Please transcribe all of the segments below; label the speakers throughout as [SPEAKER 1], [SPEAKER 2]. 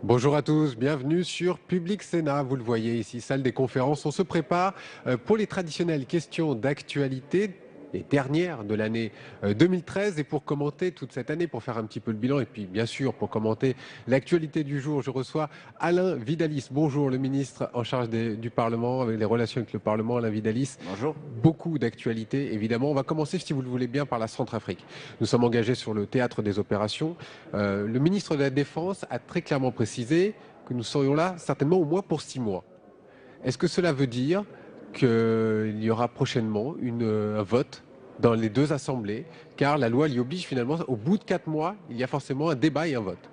[SPEAKER 1] Bonjour à tous, bienvenue sur Public Sénat. Vous le voyez ici, salle des conférences. On se prépare pour les traditionnelles questions d'actualité, les dernières de l'année 2013. Et pour commenter toute cette année, pour faire un petit peu le bilan et puis bien sûr pour commenter l'actualité du jour, je reçois Alain Vidalis. Bonjour, le ministre en charge du Parlement, avec les relations avec le Parlement, Alain Vidalis.
[SPEAKER 2] Bonjour.
[SPEAKER 1] Beaucoup d'actualités, évidemment. On va commencer, si vous le voulez bien, par la Centrafrique. Nous sommes engagés sur le théâtre des opérations. Le ministre de la Défense a très clairement précisé que nous serions là certainement au moins pour 6 mois. Est-ce que cela veut dire qu'il y aura prochainement un vote dans les deux assemblées, car la loi l'y oblige finalement, au bout de 4 mois, il y a forcément un débat et un vote?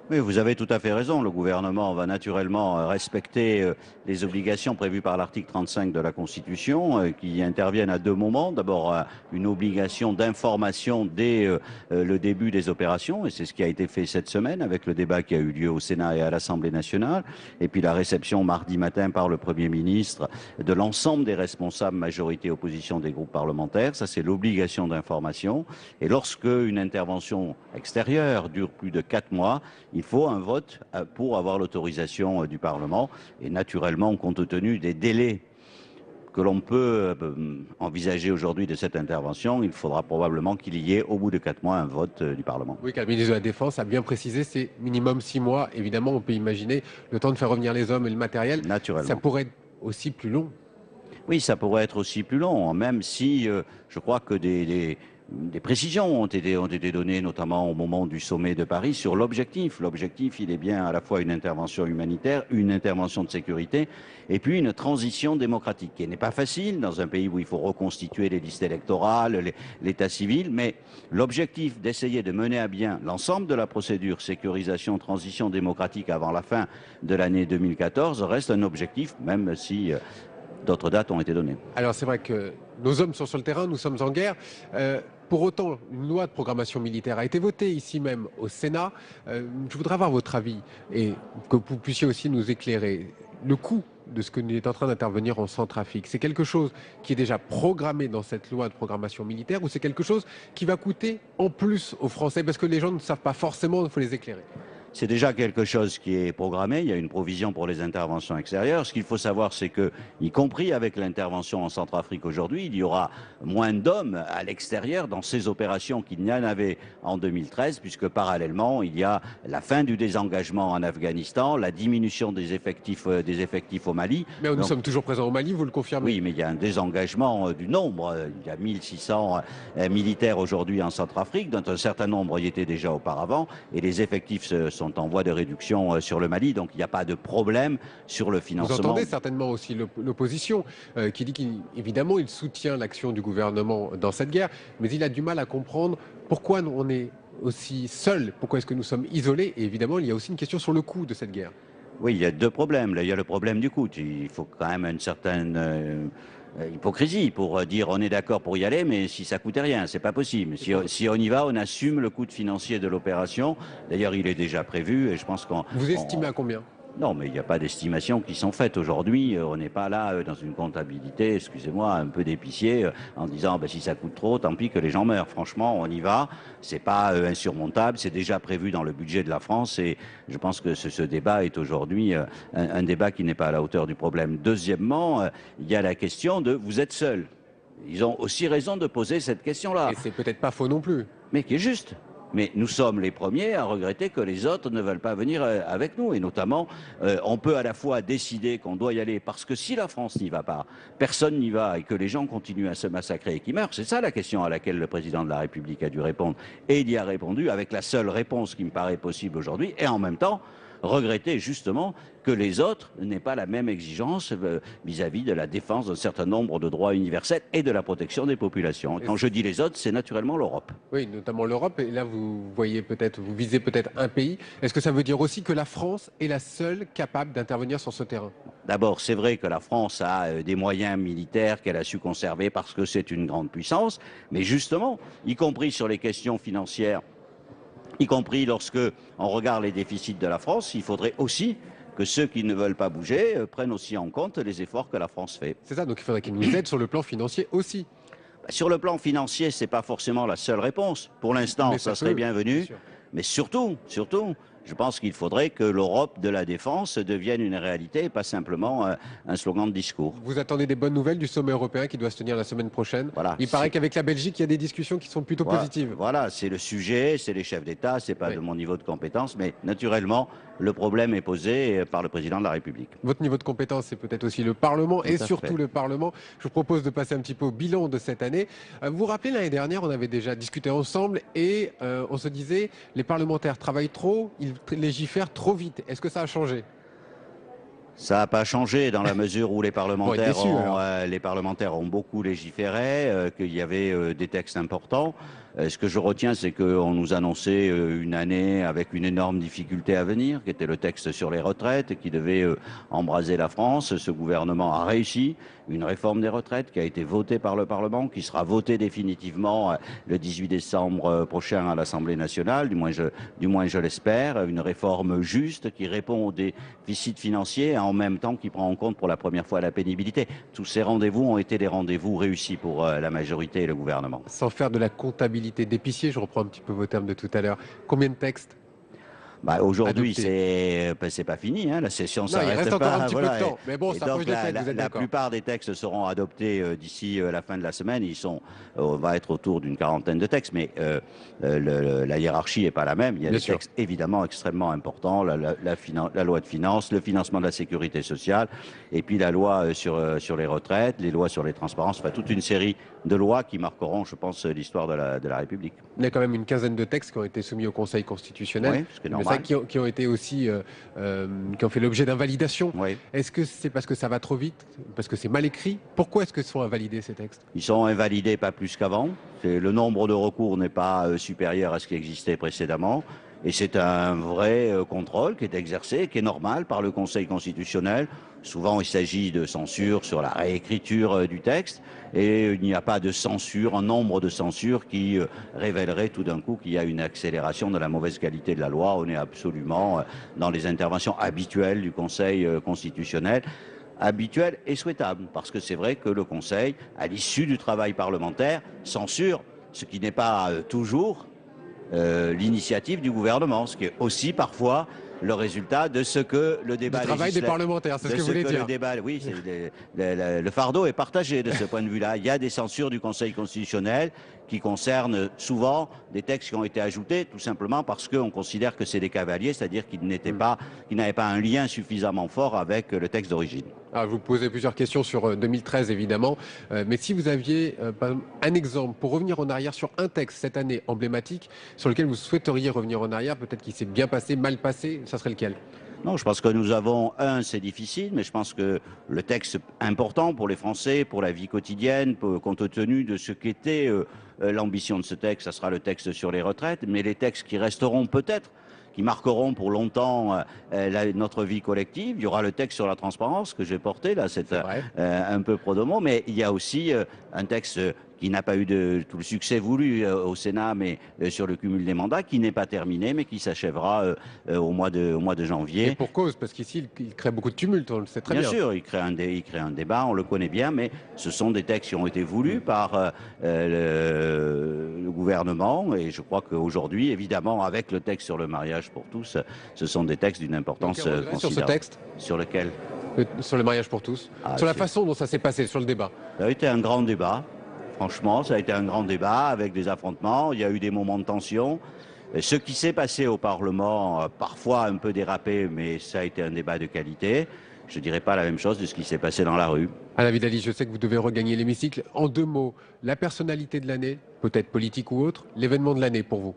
[SPEAKER 2] Oui, vous avez tout à fait raison. Le gouvernement va naturellement respecter les obligations prévues par l'article 35 de la Constitution, qui interviennent à deux moments. D'abord, une obligation d'information dès le début des opérations, et c'est ce qui a été fait cette semaine avec le débat qui a eu lieu au Sénat et à l'Assemblée nationale, et puis la réception mardi matin par le Premier ministre de l'ensemble des responsables majorité opposition des groupes parlementaires. Ça, c'est l'obligation d'information. Et lorsque une intervention extérieure dure plus de 4 mois, il faut un vote pour avoir l'autorisation du Parlement. Et naturellement, compte tenu des délais que l'on peut envisager aujourd'hui de cette intervention, il faudra probablement qu'il y ait, au bout de 4 mois, un vote du Parlement.
[SPEAKER 1] Oui, car le ministre de la Défense a bien précisé, c'est minimum 6 mois. Évidemment, on peut imaginer le temps de faire revenir les hommes et le matériel.
[SPEAKER 2] Naturellement.
[SPEAKER 1] Ça pourrait être aussi plus long.
[SPEAKER 2] Oui, ça pourrait être aussi plus long, même si je crois que des précisions ont été données, notamment au moment du sommet de Paris, sur l'objectif. L'objectif, il est bien à la fois une intervention humanitaire, une intervention de sécurité, et puis une transition démocratique, qui n'est pas facile dans un pays où il faut reconstituer les listes électorales, l'état civil, mais l'objectif d'essayer de mener à bien l'ensemble de la procédure sécurisation, transition démocratique avant la fin de l'année 2014 reste un objectif, même si d'autres dates ont été données.
[SPEAKER 1] Alors c'est vrai que nos hommes sont sur le terrain, nous sommes en guerre. Pour autant, une loi de programmation militaire a été votée ici même au Sénat. Je voudrais avoir votre avis et que vous puissiez aussi nous éclairer. Le coût de ce que nous est en train d'intervenir en Centrafrique, c'est quelque chose qui est déjà programmé dans cette loi de programmation militaire ou c'est quelque chose qui va coûter en plus aux Français? Parce que les gens ne savent pas forcément, il faut les éclairer.
[SPEAKER 2] C'est déjà quelque chose qui est programmé, il y a une provision pour les interventions extérieures. Ce qu'il faut savoir, c'est que, y compris avec l'intervention en Centrafrique aujourd'hui, il y aura moins d'hommes à l'extérieur dans ces opérations qu'il n'y en avait en 2013, puisque parallèlement, il y a la fin du désengagement en Afghanistan, la diminution des effectifs au Mali.
[SPEAKER 1] Mais nous sommes toujours présents au Mali, vous le confirmez?
[SPEAKER 2] Oui, mais il y a un désengagement du nombre. Il y a 1600 militaires aujourd'hui en Centrafrique, dont un certain nombre y étaient déjà auparavant, et les effectifs sont en voie de réduction sur le Mali, donc il n'y a pas de problème sur le financement.
[SPEAKER 1] Vous entendez certainement aussi l'opposition qui dit qu'évidemment il soutient l'action du gouvernement dans cette guerre, mais il a du mal à comprendre pourquoi on est aussi seul, pourquoi est-ce que nous sommes isolés, et évidemment il y a aussi une question sur le coût de cette guerre.
[SPEAKER 2] Oui, il y a deux problèmes. Là, il y a le problème du coût. Il faut quand même une certaine hypocrisie pour dire on est d'accord pour y aller, mais si ça coûtait rien, c'est pas possible. Si on y va, on assume le coût financier de l'opération. D'ailleurs, il est déjà prévu et je pense qu'on...
[SPEAKER 1] Vous estimez à combien?
[SPEAKER 2] Non, mais il n'y a pas d'estimations qui sont faites aujourd'hui. On n'est pas là dans une comptabilité, excusez-moi, un peu d'épicier, en disant si ça coûte trop, tant pis que les gens meurent. Franchement, on y va. C'est pas insurmontable. C'est déjà prévu dans le budget de la France et je pense que ce débat est aujourd'hui un débat qui n'est pas à la hauteur du problème. Deuxièmement, il y a la question de vous êtes seul. Ils ont aussi raison de poser cette question-là.
[SPEAKER 1] Et c'est peut-être pas faux non plus.
[SPEAKER 2] Mais qui est juste. Mais nous sommes les premiers à regretter que les autres ne veulent pas venir avec nous. Et notamment, on peut à la fois décider qu'on doit y aller parce que si la France n'y va pas, personne n'y va et que les gens continuent à se massacrer et qu'ils meurent. C'est ça la question à laquelle le président de la République a dû répondre. Et il y a répondu avec la seule réponse qui me paraît possible aujourd'hui. Et en même temps, regretter justement que les autres n'aient pas la même exigence vis-à-vis de la défense d'un certain nombre de droits universels et de la protection des populations. Quand je dis les autres, c'est naturellement l'Europe.
[SPEAKER 1] Oui, notamment l'Europe. Et là, vous visez peut-être un pays. Est-ce que ça veut dire aussi que la France est la seule capable d'intervenir sur ce terrain?
[SPEAKER 2] D'abord, c'est vrai que la France a des moyens militaires qu'elle a su conserver parce que c'est une grande puissance, mais justement, y compris sur les questions financières, y compris lorsque on regarde les déficits de la France, il faudrait aussi que ceux qui ne veulent pas bouger prennent aussi en compte les efforts que la France fait.
[SPEAKER 1] C'est ça, donc il faudrait qu'ils nous aident sur le plan financier aussi.
[SPEAKER 2] Sur le plan financier, ce n'est pas forcément la seule réponse. Pour l'instant, ça serait bienvenu. Mais surtout, Je pense qu'il faudrait que l'Europe de la défense devienne une réalité et pas simplement un slogan de discours.
[SPEAKER 1] Vous attendez des bonnes nouvelles du sommet européen qui doit se tenir la semaine prochaine.
[SPEAKER 2] Voilà,
[SPEAKER 1] Il paraît qu'avec la Belgique, il y a des discussions qui sont plutôt positives.
[SPEAKER 2] Voilà, c'est le sujet, c'est les chefs d'État, c'est pas de mon niveau de compétence, mais naturellement, le problème est posé par le président de la République.
[SPEAKER 1] Votre niveau de compétence, c'est peut-être aussi le Parlement et surtout le Parlement. Je vous propose de passer un petit peu au bilan de cette année. Vous vous rappelez, l'année dernière, on avait déjà discuté ensemble et on se disait les parlementaires travaillent trop, ils légifèrent trop vite. Est-ce que ça a changé ?
[SPEAKER 2] Ça n'a pas changé dans la mesure où les parlementaires,
[SPEAKER 1] les
[SPEAKER 2] parlementaires ont beaucoup légiféré, qu'il y avait des textes importants. Ce que je retiens, c'est qu'on nous annonçait une année avec une énorme difficulté à venir, qui était le texte sur les retraites, qui devait embraser la France. Ce gouvernement a réussi une réforme des retraites qui a été votée par le Parlement, qui sera votée définitivement le 18 décembre prochain à l'Assemblée nationale, du moins je l'espère. Une réforme juste qui répond aux déficits financiers et en même temps qui prend en compte pour la première fois la pénibilité. Tous ces rendez-vous ont été des rendez-vous réussis pour la majorité et le gouvernement.
[SPEAKER 1] Sans faire de la comptabilité d'épicier, je reprends un petit peu vos termes de tout à l'heure. Combien de textes ?
[SPEAKER 2] Aujourd'hui, c'est pas fini, hein, la session s'arrête pas.
[SPEAKER 1] Il reste encore un petit peu de temps, mais bon, ça approche des fêtes, vous êtes
[SPEAKER 2] la plupart des textes seront adoptés d'ici la fin de la semaine. On va être autour d'une quarantaine de textes, mais la hiérarchie n'est pas la même. Il y a des textes évidemment extrêmement importants, la loi de finances, le financement de la sécurité sociale, et puis la loi sur les retraites, les lois sur les transparences, enfin toute une série de lois qui marqueront, je pense, l'histoire de la République.
[SPEAKER 1] Il y a quand même une quinzaine de textes qui ont été soumis au Conseil constitutionnel.
[SPEAKER 2] Oui, ce qui est normal.
[SPEAKER 1] Qui ont été aussi, qui ont fait l'objet d'invalidation.
[SPEAKER 2] Oui.
[SPEAKER 1] Est-ce que c'est parce que ça va trop vite, parce que c'est mal écrit? Pourquoi est-ce que sont invalidés ces textes?
[SPEAKER 2] Ils sont invalidés pas plus qu'avant. Le nombre de recours n'est pas supérieur à ce qui existait précédemment. Et c'est un vrai contrôle qui est exercé, qui est normal par le Conseil constitutionnel. Souvent, il s'agit de censure sur la réécriture du texte. Et il n'y a pas de censure, un nombre de censures qui révélerait tout d'un coup qu'il y a une accélération de la mauvaise qualité de la loi. On est absolument dans les interventions habituelles du Conseil constitutionnel. Habituel et souhaitable, parce que c'est vrai que le Conseil, à l'issue du travail parlementaire, censure, ce qui n'est pas toujours l'initiative du gouvernement, ce qui est aussi parfois le résultat de ce que le débat
[SPEAKER 1] du travail des parlementaires, c'est ce que vous voulez dire.
[SPEAKER 2] Oui, le fardeau est partagé de ce point de vue-là. Il y a des censures du Conseil constitutionnel qui concernent souvent des textes qui ont été ajoutés tout simplement parce qu'on considère que c'est des cavaliers, c'est-à-dire qu'ils n'avaient pas un lien suffisamment fort avec le texte d'origine.
[SPEAKER 1] Alors, vous posez plusieurs questions sur 2013 évidemment, mais si vous aviez un exemple pour revenir en arrière sur un texte cette année emblématique sur lequel vous souhaiteriez revenir en arrière, peut-être qu'il s'est bien passé, mal passé, ça serait lequel ?
[SPEAKER 2] Non, je pense que nous avons, c'est difficile, mais je pense que le texte important pour les Français, pour la vie quotidienne, compte tenu de ce qu'était l'ambition de ce texte, ça sera le texte sur les retraites, mais les textes qui resteront peut-être, qui marqueront pour longtemps notre vie collective. Il y aura le texte sur la transparence que j'ai porté, là, c'est un peu pro-domo, mais il y a aussi un texte qui n'a pas eu tout le succès voulu au Sénat, mais sur le cumul des mandats, qui n'est pas terminé, mais qui s'achèvera au mois de janvier.
[SPEAKER 1] Et pour cause, parce qu'ici, il crée beaucoup de tumulte, on le sait très bien.
[SPEAKER 2] Bien sûr, il crée un débat, on le connaît bien, mais ce sont des textes qui ont été voulus par le gouvernement, et je crois qu'aujourd'hui, évidemment, avec le texte sur le mariage pour tous, ce sont des textes d'une importance considérable.
[SPEAKER 1] Sur ce texte ?
[SPEAKER 2] Sur lequel ?
[SPEAKER 1] Sur le mariage pour tous. Sur la façon dont ça s'est passé, sur le débat.
[SPEAKER 2] Ça a été un grand débat. Franchement, ça a été un grand débat avec des affrontements. Il y a eu des moments de tension. Ce qui s'est passé au Parlement, parfois un peu dérapé, mais ça a été un débat de qualité. Je ne dirais pas la même chose de ce qui s'est passé dans la rue.
[SPEAKER 1] Alain Vidali, je sais que vous devez regagner l'hémicycle. En 2 mots, la personnalité de l'année, peut-être politique ou autre, l'événement de l'année pour vous?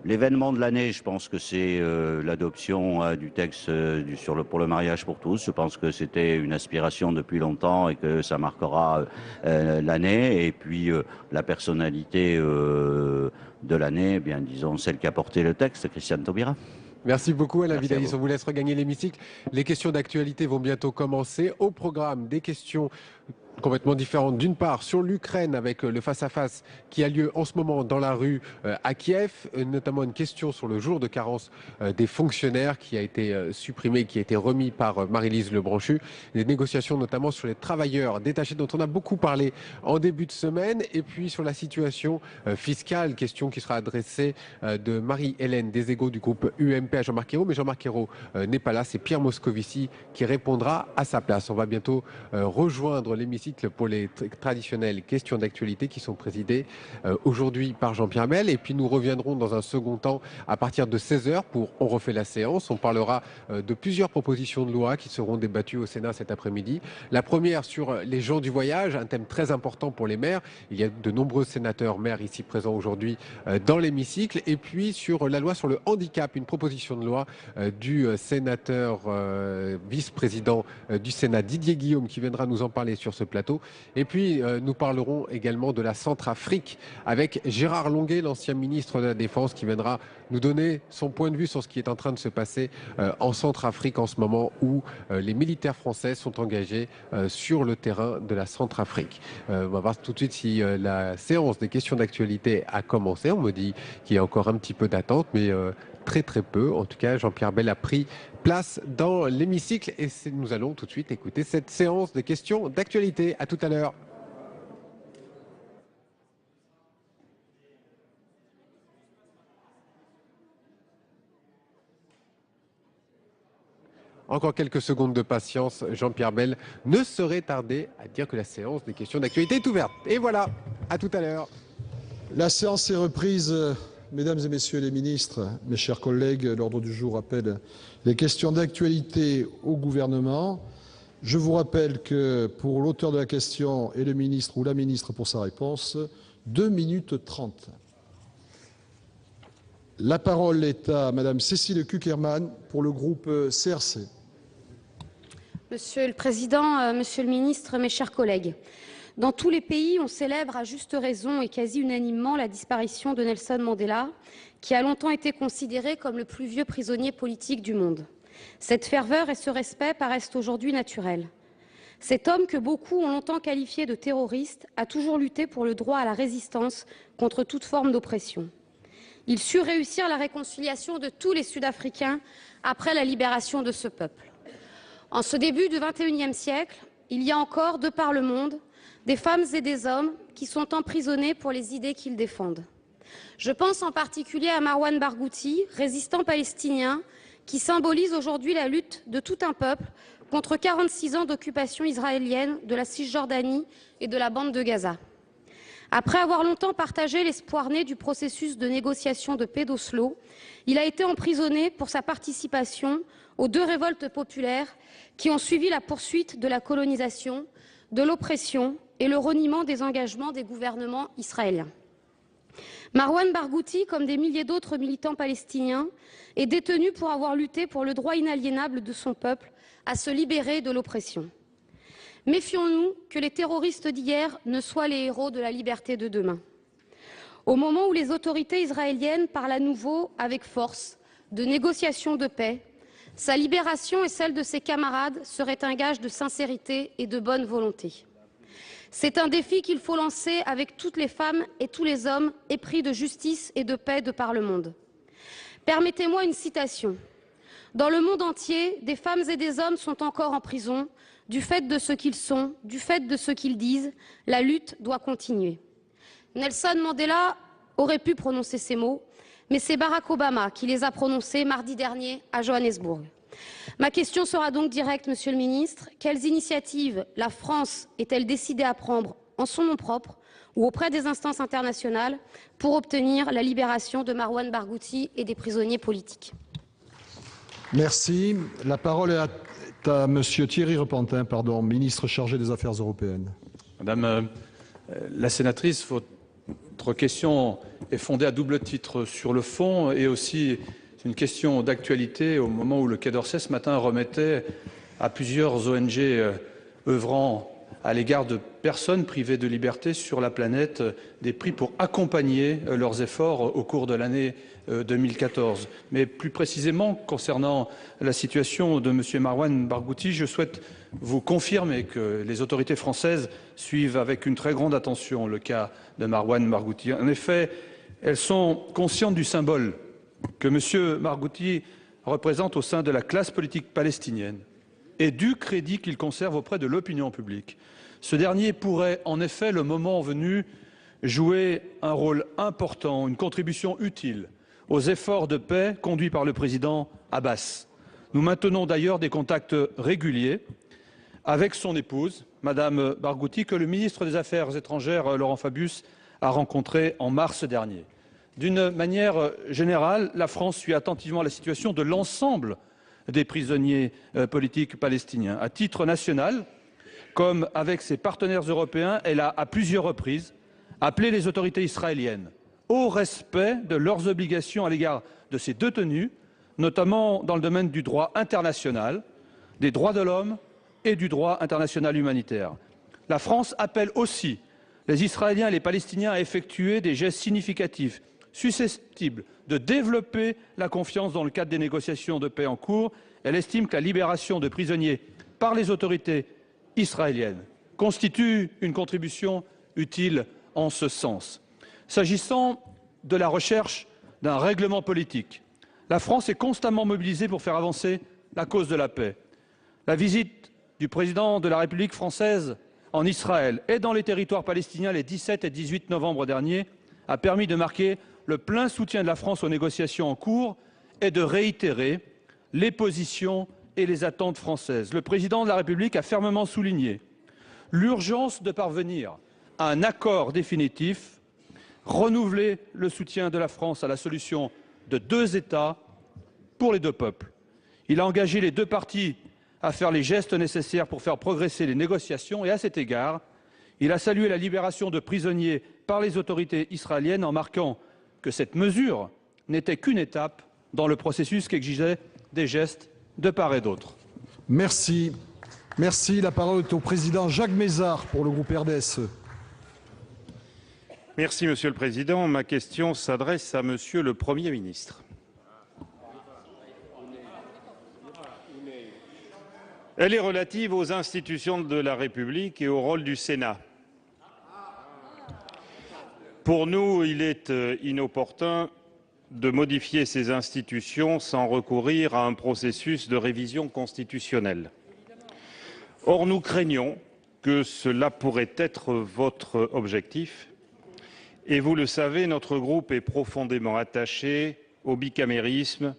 [SPEAKER 2] L'événement de l'année, je pense que c'est l'adoption du texte pour le mariage pour tous. Je pense que c'était une aspiration depuis longtemps et que ça marquera l'année. Et puis la personnalité de l'année, eh bien disons celle qui a porté le texte, Christiane Taubira.
[SPEAKER 1] Merci beaucoup Alain Vidali, on vous laisse regagner l'hémicycle. Les questions d'actualité vont bientôt commencer. Au programme, des questions complètement différentes. D'une part, sur l'Ukraine, avec le face-à-face qui a lieu en ce moment dans la rue à Kiev, notamment une question sur le jour de carence des fonctionnaires qui a été supprimé, qui a été remis par Marie-Lise Lebranchu. Des négociations notamment sur les travailleurs détachés dont on a beaucoup parlé en début de semaine. Et puis sur la situation fiscale, question qui sera adressée de Marie-Hélène Deségaux du groupe UMP à Jean-Marc Ayrault. Mais Jean-Marc Ayrault n'est pas là, c'est Pierre Moscovici qui répondra à sa place. On va bientôt rejoindre l'hémicycle pour les traditionnelles questions d'actualité qui sont présidées aujourd'hui par Jean-Pierre Bel. Et puis nous reviendrons dans un second temps à partir de 16h pour On refait la séance. On parlera de plusieurs propositions de loi qui seront débattues au Sénat cet après-midi. La première sur les gens du voyage, un thème très important pour les maires. Il y a de nombreux sénateurs maires ici présents aujourd'hui dans l'hémicycle. Et puis sur la loi sur le handicap, une proposition de loi du sénateur vice-président du Sénat Didier Guillaume qui viendra nous en parler sur ce plateau. Et puis nous parlerons également de la Centrafrique avec Gérard Longuet, l'ancien ministre de la Défense, qui viendra nous donner son point de vue sur ce qui est en train de se passer en Centrafrique en ce moment où les militaires français sont engagés sur le terrain de la Centrafrique. On va voir tout de suite si la séance des questions d'actualité a commencé. On me dit qu'il y a encore un petit peu d'attente, mais très peu. En tout cas, Jean-Pierre Bel a pris place dans l'hémicycle et nous allons tout de suite écouter cette séance de questions d'actualité. À tout à l'heure. Encore quelques secondes de patience. Jean-Pierre Bel ne saurait tarder à dire que la séance des questions d'actualité est ouverte. Et voilà, à tout à l'heure.
[SPEAKER 3] La séance est reprise. Mesdames et messieurs les ministres, mes chers collègues, l'ordre du jour appelle les questions d'actualité au gouvernement. Je vous rappelle que pour l'auteur de la question et le ministre ou la ministre pour sa réponse, 2 minutes 30. La parole est à Madame Cécile Cukierman pour le groupe CRC.
[SPEAKER 4] Monsieur le Président, Monsieur le Ministre, mes chers collègues, dans tous les pays, on célèbre à juste raison et quasi unanimement la disparition de Nelson Mandela, qui a longtemps été considéré comme le plus vieux prisonnier politique du monde. Cette ferveur et ce respect paraissent aujourd'hui naturels. Cet homme que beaucoup ont longtemps qualifié de terroriste a toujours lutté pour le droit à la résistance contre toute forme d'oppression. Il sut réussir la réconciliation de tous les Sud-Africains après la libération de ce peuple. En ce début du XXIe siècle, il y a encore, de par le monde, des femmes et des hommes qui sont emprisonnés pour les idées qu'ils défendent. Je pense en particulier à Marwan Barghouti, résistant palestinien, qui symbolise aujourd'hui la lutte de tout un peuple contre 46 ans d'occupation israélienne de la Cisjordanie et de la bande de Gaza. Après avoir longtemps partagé l'espoir né du processus de négociation de paix d'Oslo, il a été emprisonné pour sa participation aux 2 révoltes populaires qui ont suivi la poursuite de la colonisation, de l'oppression et le reniement des engagements des gouvernements israéliens. Marwan Barghouti, comme des milliers d'autres militants palestiniens, est détenu pour avoir lutté pour le droit inaliénable de son peuple à se libérer de l'oppression. Méfions-nous que les terroristes d'hier ne soient les héros de la liberté de demain. Au moment où les autorités israéliennes parlent à nouveau avec force de négociations de paix, sa libération et celle de ses camarades seraient un gage de sincérité et de bonne volonté. C'est un défi qu'il faut lancer avec toutes les femmes et tous les hommes épris de justice et de paix de par le monde. Permettez-moi une citation. Dans le monde entier, des femmes et des hommes sont encore en prison du fait de ce qu'ils sont, du fait de ce qu'ils disent. La lutte doit continuer. Nelson Mandela aurait pu prononcer ces mots, mais c'est Barack Obama qui les a prononcés mardi dernier à Johannesburg. Ma question sera donc directe, Monsieur le Ministre. Quelles initiatives la France est-elle décidée à prendre en son nom propre ou auprès des instances internationales pour obtenir la libération de Marwan Barghouti et des prisonniers politiques?
[SPEAKER 3] Merci. La parole est à Monsieur Thierry Repentin, ministre chargé des Affaires européennes.
[SPEAKER 5] Madame la sénatrice, votre question est fondée à double titre sur le fond et aussi une question d'actualité au moment où le Quai d'Orsay ce matin remettait à plusieurs ONG œuvrant à l'égard de personnes privées de liberté sur la planète des prix pour accompagner leurs efforts au cours de l'année 2014. Mais plus précisément, concernant la situation de M. Marwan Barghouti, je souhaite vous confirmer que les autorités françaises suivent avec une très grande attention le cas de Marwan Barghouti. En effet, elles sont conscientes du symbole que M. Barghouti représente au sein de la classe politique palestinienne et du crédit qu'il conserve auprès de l'opinion publique. Ce dernier pourrait, en effet, le moment venu, jouer un rôle important, une contribution utile aux efforts de paix conduits par le président Abbas. Nous maintenons d'ailleurs des contacts réguliers avec son épouse, Madame Barghouti, que le ministre des Affaires étrangères, Laurent Fabius, a rencontrée en mars dernier. D'une manière générale, la France suit attentivement la situation de l'ensemble des prisonniers politiques palestiniens. À titre national, comme avec ses partenaires européens, elle a à plusieurs reprises appelé les autorités israéliennes au respect de leurs obligations à l'égard de ces détenus, notamment dans le domaine du droit international, des droits de l'homme et du droit international humanitaire. La France appelle aussi les Israéliens et les Palestiniens à effectuer des gestes significatifs susceptibles de développer la confiance dans le cadre des négociations de paix en cours. Elle estime que la libération de prisonniers par les autorités israéliennes constitue une contribution utile en ce sens. S'agissant de la recherche d'un règlement politique, la France est constamment mobilisée pour faire avancer la cause de la paix. La visite du président de la République française en Israël et dans les territoires palestiniens les 17 et 18 novembre dernier a permis de marquer le plein soutien de la France aux négociations en cours et de réitérer les positions et les attentes françaises. Le président de la République a fermement souligné l'urgence de parvenir à un accord définitif, renouveler le soutien de la France à la solution de 2 États pour les 2 peuples. Il a engagé les 2 parties à faire les gestes nécessaires pour faire progresser les négociations et à cet égard, il a salué la libération de prisonniers par les autorités israéliennes en marquant que cette mesure n'était qu'une étape dans le processus qui exigeait des gestes de part et d'autre.
[SPEAKER 3] Merci. Merci. La parole est au président Jacques Mézard pour le groupe RDSE.
[SPEAKER 6] Merci, Monsieur le Président. Ma question s'adresse à Monsieur le Premier ministre. Elle est relative aux institutions de la République et au rôle du Sénat. Pour nous, il est inopportun de modifier ces institutions sans recourir à un processus de révision constitutionnelle. Or, nous craignons que cela pourrait être votre objectif. Et vous le savez, notre groupe est profondément attaché au bicamérisme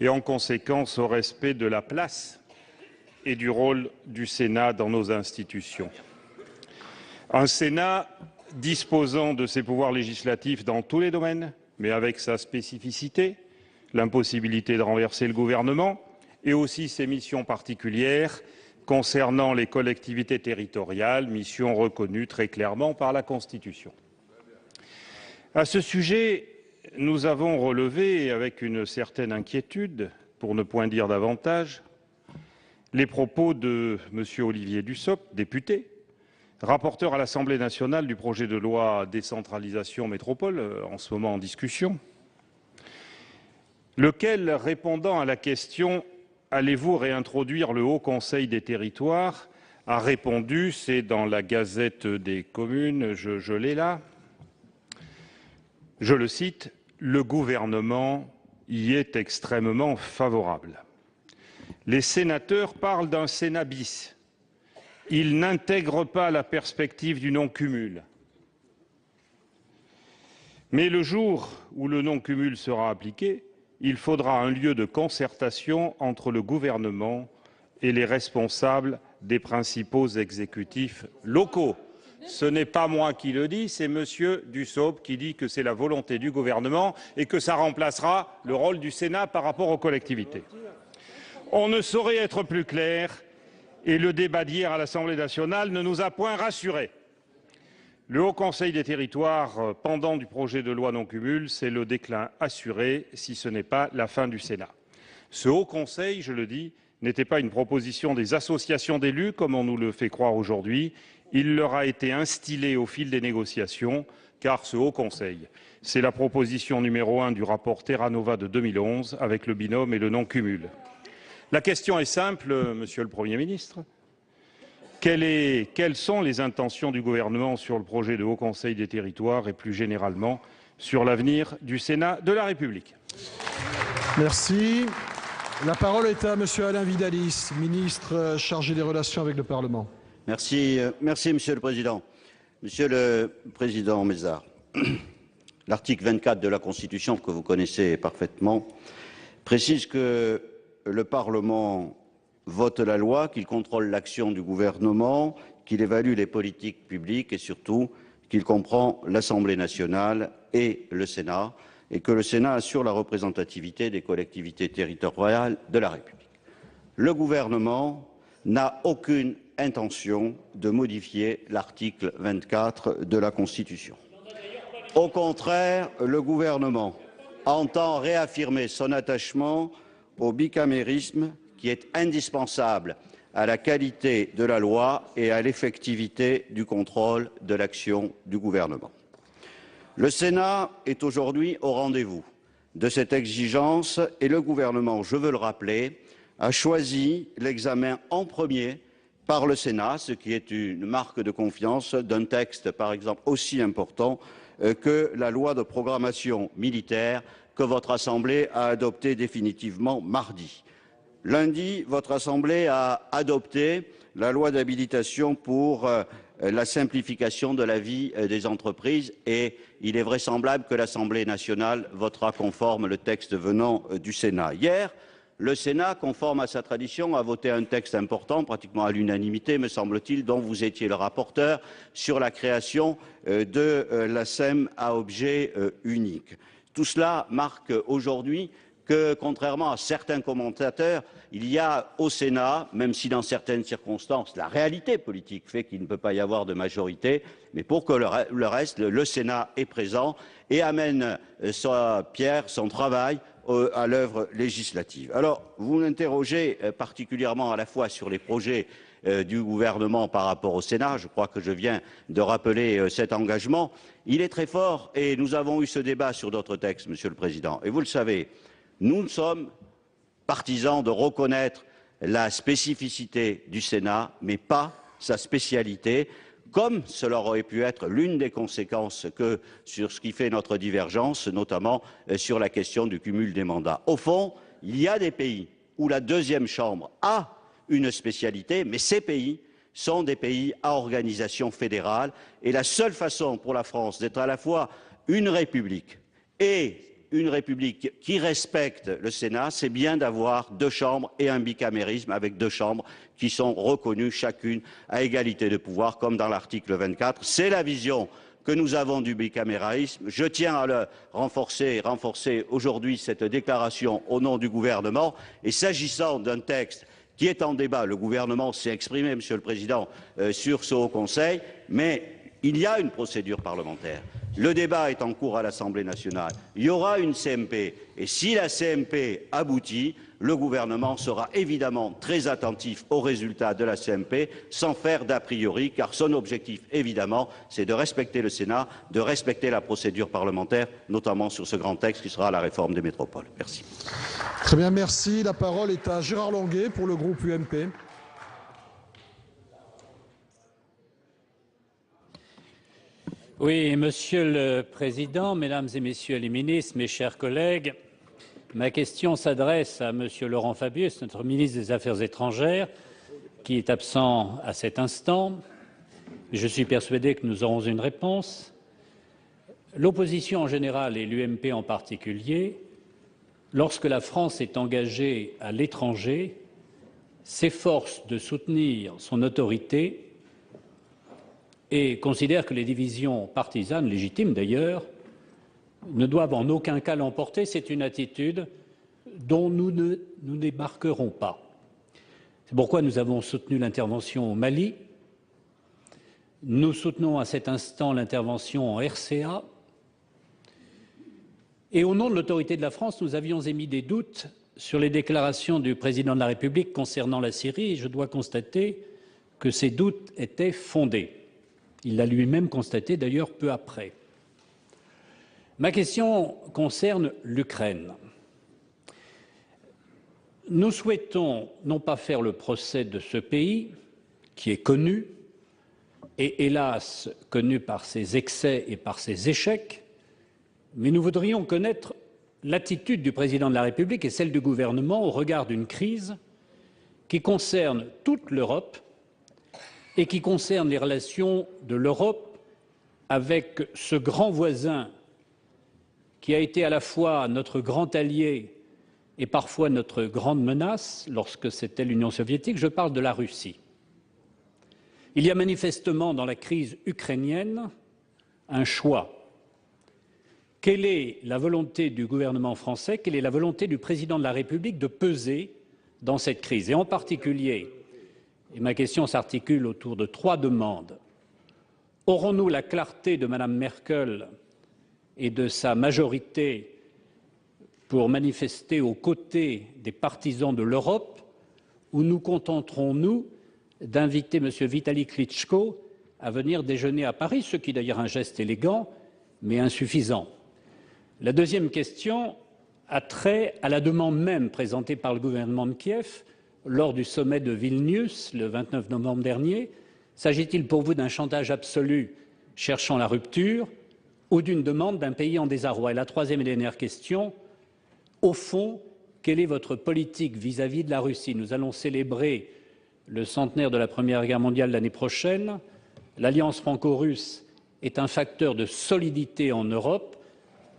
[SPEAKER 6] et en conséquence au respect de la place et du rôle du Sénat dans nos institutions. Un Sénat disposant de ses pouvoirs législatifs dans tous les domaines, mais avec sa spécificité, l'impossibilité de renverser le gouvernement et aussi ses missions particulières concernant les collectivités territoriales, missions reconnues très clairement par la Constitution. À ce sujet, nous avons relevé, avec une certaine inquiétude, pour ne point dire davantage, les propos de M. Olivier Dussopt, député, rapporteur à l'Assemblée nationale du projet de loi décentralisation métropole, en ce moment en discussion, lequel, répondant à la question « Allez-vous réintroduire le Haut Conseil des territoires ?», a répondu, c'est dans la Gazette des communes, je l'ai là, je le cite, « Le gouvernement y est extrêmement favorable. Les sénateurs parlent d'un Sénat bis. Ils n'intègrent pas la perspective du non-cumul. Mais le jour où le non-cumul sera appliqué, il faudra un lieu de concertation entre le gouvernement et les responsables des principaux exécutifs locaux. » Ce n'est pas moi qui le dis, c'est M. Dussopt qui dit que c'est la volonté du gouvernement et que ça remplacera le rôle du Sénat par rapport aux collectivités. On ne saurait être plus clair et le débat d'hier à l'Assemblée nationale ne nous a point rassurés. Le Haut Conseil des territoires, pendant du projet de loi non-cumul, c'est le déclin assuré, si ce n'est pas la fin du Sénat. Ce Haut Conseil, je le dis, n'était pas une proposition des associations d'élus, comme on nous le fait croire aujourd'hui. Il leur a été instillé au fil des négociations, car ce Haut Conseil, c'est la proposition numéro 1 du rapport Terranova de 2011, avec le binôme et le non-cumul. La question est simple, Monsieur le Premier ministre. Quelles sont les intentions du gouvernement sur le projet de Haut Conseil des territoires et plus généralement sur l'avenir du Sénat de la République?
[SPEAKER 3] Merci. La parole est à Monsieur Alain Vidalis, ministre chargé des relations avec le Parlement.
[SPEAKER 2] Merci, Monsieur le Président. Monsieur le Président Mézard, l'article 24 de la Constitution, que vous connaissez parfaitement, précise que le Parlement vote la loi, qu'il contrôle l'action du gouvernement, qu'il évalue les politiques publiques et surtout qu'il comprend l'Assemblée nationale et le Sénat, et que le Sénat assure la représentativité des collectivités territoriales de la République. Le gouvernement n'a aucune intention de modifier l'article 24 de la Constitution. Au contraire, le gouvernement entend réaffirmer son attachement au bicamérisme qui est indispensable à la qualité de la loi et à l'effectivité du contrôle de l'action du gouvernement. Le Sénat est aujourd'hui au rendez-vous de cette exigence et le gouvernement, je veux le rappeler, a choisi l'examen en premier par le Sénat, ce qui est une marque de confiance d'un texte, par exemple, aussi important que la loi de programmation militaire que votre Assemblée a adoptée définitivement mardi. Lundi, votre Assemblée a adopté la loi d'habilitation pour la simplification de la vie des entreprises et il est vraisemblable que l'Assemblée nationale votera conforme le texte venant du Sénat. Hier, le Sénat, conforme à sa tradition, a voté un texte important, pratiquement à l'unanimité, me semble-t-il, dont vous étiez le rapporteur, sur la création de la SEM à objet unique. Tout cela marque aujourd'hui que, contrairement à certains commentateurs, il y a au Sénat, même si dans certaines circonstances la réalité politique fait qu'il ne peut pas y avoir de majorité, mais pour que le reste, le Sénat est présent et amène sa pierre, son travail à l'œuvre législative. Alors, vous m'interrogez particulièrement à la fois sur les projets du gouvernement par rapport au Sénat. Je crois que je viens de rappeler cet engagement. Il est très fort et nous avons eu ce débat sur d'autres textes, Monsieur le Président. Et vous le savez, nous sommes partisans de reconnaître la spécificité du Sénat, mais pas sa spécialité, comme cela aurait pu être l'une des conséquences que sur ce qui fait notre divergence, notamment sur la question du cumul des mandats. Au fond, il y a des pays où la deuxième chambre a une spécialité, mais ces pays sont des pays à organisation fédérale et la seule façon pour la France d'être à la fois une république et une république qui respecte le Sénat, c'est bien d'avoir deux chambres et un bicamérisme avec deux chambres qui sont reconnues chacune à égalité de pouvoir, comme dans l'article 24. C'est la vision que nous avons du bicamérisme. Je tiens à le renforcer aujourd'hui cette déclaration au nom du gouvernement. Et s'agissant d'un texte qui est en débat, le gouvernement s'est exprimé, Monsieur le Président, sur ce Haut Conseil, mais il y a une procédure parlementaire. Le débat est en cours à l'Assemblée nationale. Il y aura une CMP. Et si la CMP aboutit, le gouvernement sera évidemment très attentif aux résultats de la CMP, sans faire d'a priori, car son objectif, évidemment, c'est de respecter le Sénat, de respecter la procédure parlementaire, notamment sur ce grand texte qui sera la réforme des métropoles. Merci.
[SPEAKER 3] Très bien, merci. La parole est à Gérard Longuet pour le groupe UMP.
[SPEAKER 7] Oui, Monsieur le Président, Mesdames et Messieurs les ministres, mes chers collègues, ma question s'adresse à Monsieur Laurent Fabius, notre ministre des Affaires étrangères, qui est absent à cet instant. Je suis persuadé que nous aurons une réponse. L'opposition en général et l'UMP en particulier, lorsque la France est engagée à l'étranger, s'efforce de soutenir son autorité et considère que les divisions partisanes, légitimes d'ailleurs, ne doivent en aucun cas l'emporter. C'est une attitude dont nous ne nous démarquerons pas. C'est pourquoi nous avons soutenu l'intervention au Mali. Nous soutenons à cet instant l'intervention en RCA. Et au nom de l'autorité de la France, nous avions émis des doutes sur les déclarations du président de la République concernant la Syrie, je dois constater que ces doutes étaient fondés. Il l'a lui-même constaté d'ailleurs peu après. Ma question concerne l'Ukraine. Nous souhaitons non pas faire le procès de ce pays, qui est connu, et hélas connu par ses excès et par ses échecs, mais nous voudrions connaître l'attitude du président de la République et celle du gouvernement au regard d'une crise qui concerne toute l'Europe et qui concerne les relations de l'Europe avec ce grand voisin qui a été à la fois notre grand allié et parfois notre grande menace lorsque c'était l'Union soviétique, je parle de la Russie. Il y a manifestement dans la crise ukrainienne un choix. Quelle est la volonté du gouvernement français, quelle est la volonté du président de la République de peser dans cette crise? Et en particulier, et ma question s'articule autour de 3 demandes, aurons-nous la clarté de Mme Merkel et de sa majorité pour manifester aux côtés des partisans de l'Europe, ou nous contenterons-nous d'inviter M. Vitali Klitschko à venir déjeuner à Paris, ce qui est d'ailleurs un geste élégant, mais insuffisant. La deuxième question a trait à la demande même présentée par le gouvernement de Kiev lors du sommet de Vilnius, le 29 novembre dernier. S'agit-il pour vous d'un chantage absolu cherchant la rupture ou d'une demande d'un pays en désarroi? Et la troisième et dernière question, au fond, quelle est votre politique vis-à-vis de la Russie? Nous allons célébrer le centenaire de la Première Guerre mondiale l'année prochaine. L'alliance franco-russe est un facteur de solidité en Europe.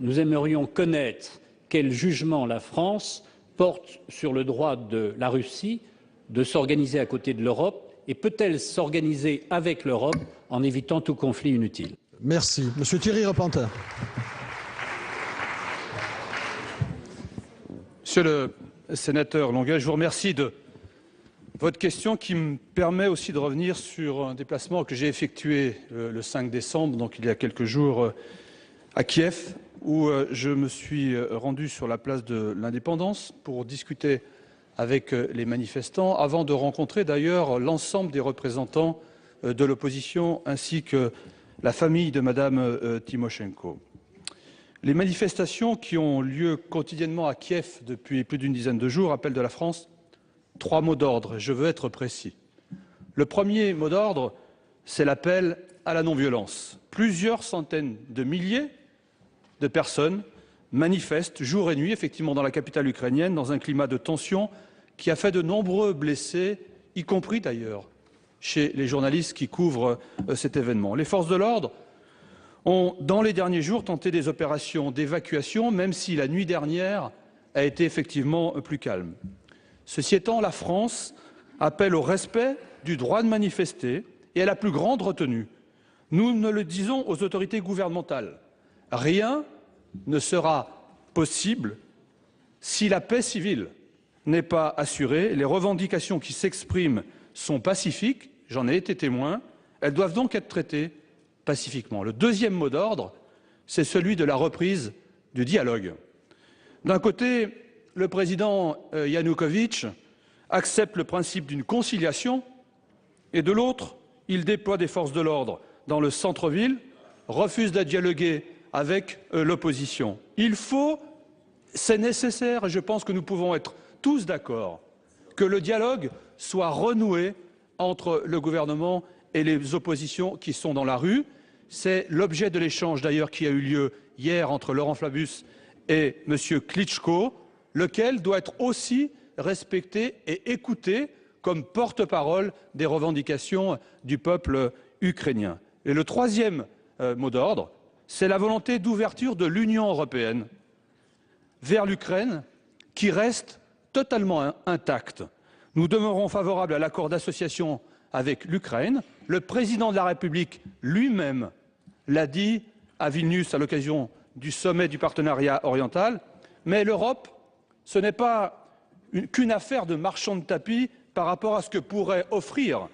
[SPEAKER 7] Nous aimerions connaître quel jugement la France porte sur le droit de la Russie de s'organiser à côté de l'Europe et peut-elle s'organiser avec l'Europe en évitant tout conflit inutile?
[SPEAKER 3] Merci. Monsieur Thierry Repentin.
[SPEAKER 5] Monsieur le sénateur Longuet, je vous remercie de votre question qui me permet aussi de revenir sur un déplacement que j'ai effectué le 5 décembre, donc il y a quelques jours, à Kiev, où je me suis rendu sur la place de l'Indépendance pour discuter avec les manifestants, avant de rencontrer d'ailleurs l'ensemble des représentants de l'opposition ainsi que la famille de Mme Tymoshenko. Les manifestations qui ont lieu quotidiennement à Kiev depuis plus d'une dizaine de jours appellent de la France 3 mots d'ordre, et je veux être précis. Le premier mot d'ordre, c'est l'appel à la non-violence. Plusieurs centaines de milliers de personnes manifestent jour et nuit, effectivement, dans la capitale ukrainienne, dans un climat de tension qui a fait de nombreux blessés, y compris d'ailleurs chez les journalistes qui couvrent cet événement. Les forces de l'ordre ont, dans les derniers jours, tenté des opérations d'évacuation, même si la nuit dernière a été effectivement plus calme. Ceci étant, la France appelle au respect du droit de manifester et à la plus grande retenue. Nous ne le disons aux autorités gouvernementales. Rien ne sera possible si la paix civile n'est pas assurée. Les revendications qui s'expriment sont pacifiques, j'en ai été témoin, elles doivent donc être traitées pacifiquement. Le deuxième mot d'ordre, c'est celui de la reprise du dialogue. D'un côté, le président Yanukovych accepte le principe d'une conciliation et de l'autre, il déploie des forces de l'ordre dans le centre-ville, refuse de dialoguer avec l'opposition. C'est nécessaire, et je pense que nous pouvons être tous d'accord, que le dialogue soit renoué entre le gouvernement et les oppositions qui sont dans la rue. C'est l'objet de l'échange d'ailleurs qui a eu lieu hier entre Laurent Fabius et M. Klitschko, lequel doit être aussi respecté et écouté comme porte-parole des revendications du peuple ukrainien. Et le troisième mot d'ordre, c'est la volonté d'ouverture de l'Union européenne vers l'Ukraine qui reste totalement intacte. Nous demeurons favorables à l'accord d'association avec l'Ukraine. Le président de la République lui-même l'a dit à Vilnius à l'occasion du sommet du partenariat oriental. Mais l'Europe, ce n'est pas qu'une affaire de marchand de tapis par rapport à ce que pourrait offrir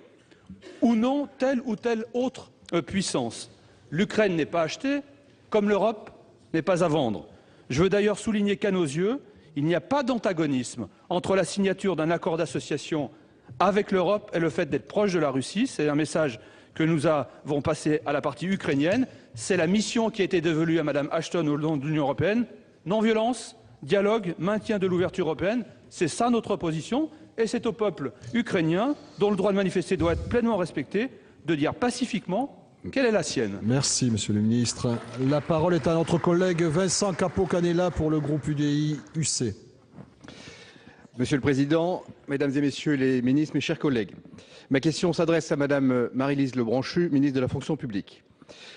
[SPEAKER 5] ou non telle ou telle autre puissance. L'Ukraine n'est pas achetée, comme l'Europe n'est pas à vendre. Je veux d'ailleurs souligner qu'à nos yeux, Il n'y a pas d'antagonisme entre la signature d'un accord d'association avec l'Europe et le fait d'être proche de la Russie. C'est un message que nous avons passé à la partie ukrainienne. C'est la mission qui a été dévolue à Mme Ashton au nom de l'Union européenne. Non-violence, dialogue, maintien de l'ouverture européenne. C'est ça notre position. Et c'est au peuple ukrainien, dont le droit de manifester doit être pleinement respecté, de dire pacifiquement quelle est la sienne.
[SPEAKER 3] Merci, Monsieur le Ministre. La parole est à notre collègue Vincent Capo-Canellas pour le groupe UDI-UC.
[SPEAKER 8] Monsieur le Président, Mesdames et Messieurs les ministres, mes chers collègues, ma question s'adresse à Madame Maryse Lebranchu, ministre de la Fonction publique.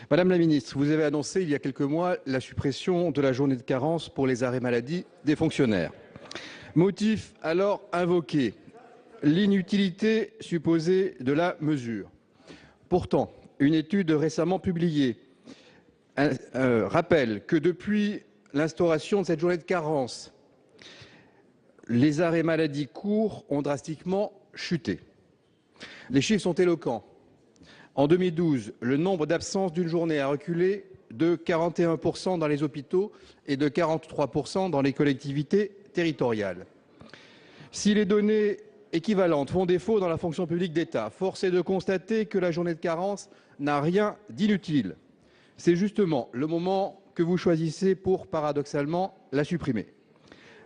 [SPEAKER 8] Madame la Ministre, vous avez annoncé il y a quelques mois la suppression de la journée de carence pour les arrêts maladie des fonctionnaires. Motif alors invoqué, l'inutilité supposée de la mesure. Pourtant, une étude récemment publiée rappelle que depuis l'instauration de cette journée de carence, les arrêts maladie courts ont drastiquement chuté. Les chiffres sont éloquents. En 2012, le nombre d'absences d'une journée a reculé de 41% dans les hôpitaux et de 43% dans les collectivités territoriales. Si les données équivalentes font défaut dans la fonction publique d'État, force est de constater que la journée de carence n'a rien d'inutile. C'est justement le moment que vous choisissez pour, paradoxalement, la supprimer.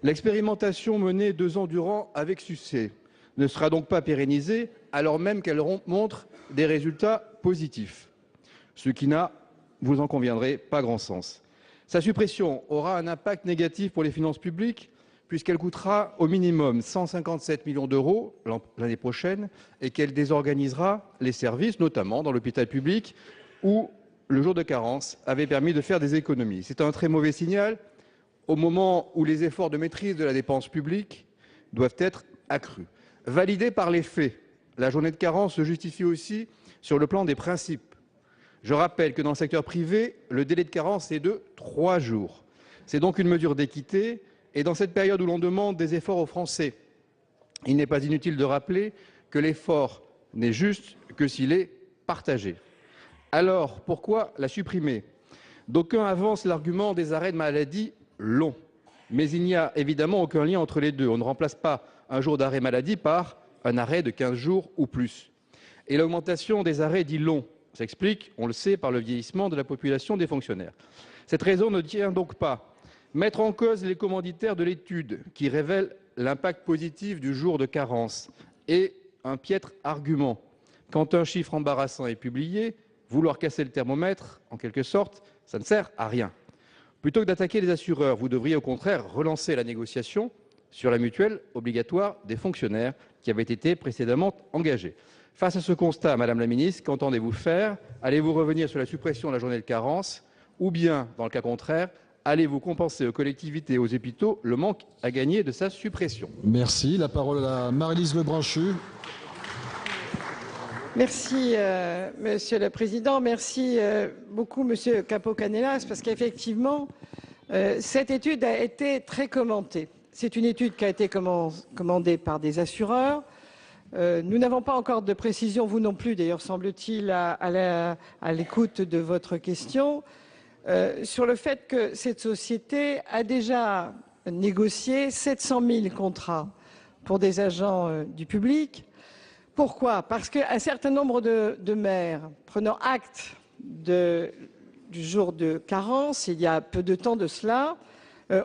[SPEAKER 8] L'expérimentation menée 2 ans durant avec succès ne sera donc pas pérennisée, alors même qu'elle montre des résultats positifs, ce qui n'a, vous en conviendrez, pas grand sens. Sa suppression aura un impact négatif pour les finances publiques, puisqu'elle coûtera au minimum 157 millions d'euros l'année prochaine et qu'elle désorganisera les services, notamment dans l'hôpital public, où le jour de carence avait permis de faire des économies. C'est un très mauvais signal au moment où les efforts de maîtrise de la dépense publique doivent être accrus. Validée par les faits, la journée de carence se justifie aussi sur le plan des principes. Je rappelle que dans le secteur privé, le délai de carence est de 3 jours. C'est donc une mesure d'équité. Et dans cette période où l'on demande des efforts aux Français, il n'est pas inutile de rappeler que l'effort n'est juste que s'il est partagé. Alors, pourquoi la supprimer? D'aucuns avancent l'argument des arrêts de maladie longs. Mais il n'y a évidemment aucun lien entre les deux. On ne remplace pas un jour d'arrêt maladie par un arrêt de 15 jours ou plus. Et l'augmentation des arrêts dits longs s'explique, on le sait, par le vieillissement de la population des fonctionnaires. Cette raison ne tient donc pas. Mettre en cause les commanditaires de l'étude qui révèle l'impact positif du jour de carence est un piètre argument. Quand un chiffre embarrassant est publié, vouloir casser le thermomètre, en quelque sorte, ça ne sert à rien. Plutôt que d'attaquer les assureurs, vous devriez au contraire relancer la négociation sur la mutuelle obligatoire des fonctionnaires qui avait été précédemment engagée. Face à ce constat, Madame la Ministre, qu'entendez-vous faire? Allez-vous revenir sur la suppression de la journée de carence ou bien, dans le cas contraire, allez-vous compenser aux collectivités et aux hôpitaux le manque à gagner de sa suppression?
[SPEAKER 3] Merci. La parole à Maryse Lebranchu.
[SPEAKER 9] Merci, Monsieur le Président. Merci beaucoup, Monsieur Capo-Canellas, parce qu'effectivement, cette étude a été très commentée. C'est une étude qui a été commandée par des assureurs. Nous n'avons pas encore de précision, vous non plus, d'ailleurs, semble-t-il, à l'écoute de votre question, sur le fait que cette société a déjà négocié 700 000 contrats pour des agents du public. Pourquoi? Parce qu'un certain nombre de maires, prenant acte du jour de carence, il y a peu de temps de cela,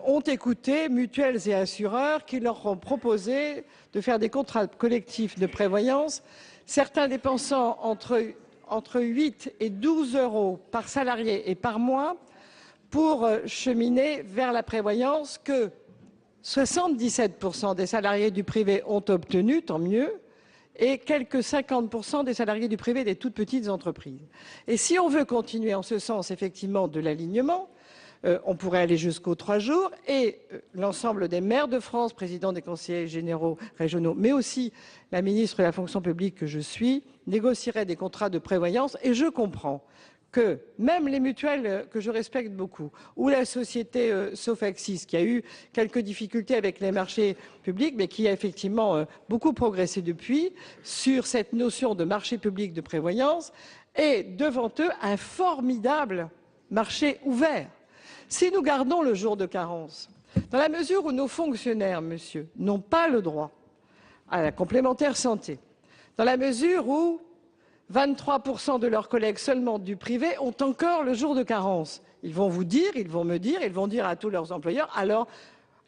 [SPEAKER 9] ont écouté mutuelles et assureurs qui leur ont proposé de faire des contrats collectifs de prévoyance, certains dépensant entre 8 et 12 euros par salarié et par mois pour cheminer vers la prévoyance que 77% des salariés du privé ont obtenu, tant mieux, et quelques 50% des salariés du privé des toutes petites entreprises. Et si on veut continuer en ce sens, effectivement, de l'alignement, on pourrait aller jusqu'aux 3 jours et l'ensemble des maires de France, présidents des conseillers généraux régionaux, mais aussi la ministre de la fonction publique que je suis, négocierait des contrats de prévoyance. Et je comprends que même les mutuelles que je respecte beaucoup, ou la société Sofexis, qui a eu quelques difficultés avec les marchés publics, mais qui a effectivement beaucoup progressé depuis, sur cette notion de marché public de prévoyance, est devant eux un formidable marché ouvert. Si nous gardons le jour de carence, Dans la mesure où nos fonctionnaires, monsieur, n'ont pas le droit à la complémentaire santé, dans la mesure où 23% de leurs collègues seulement du privé ont encore le jour de carence, ils vont vous dire, ils vont me dire, ils vont dire à tous leurs employeurs, alors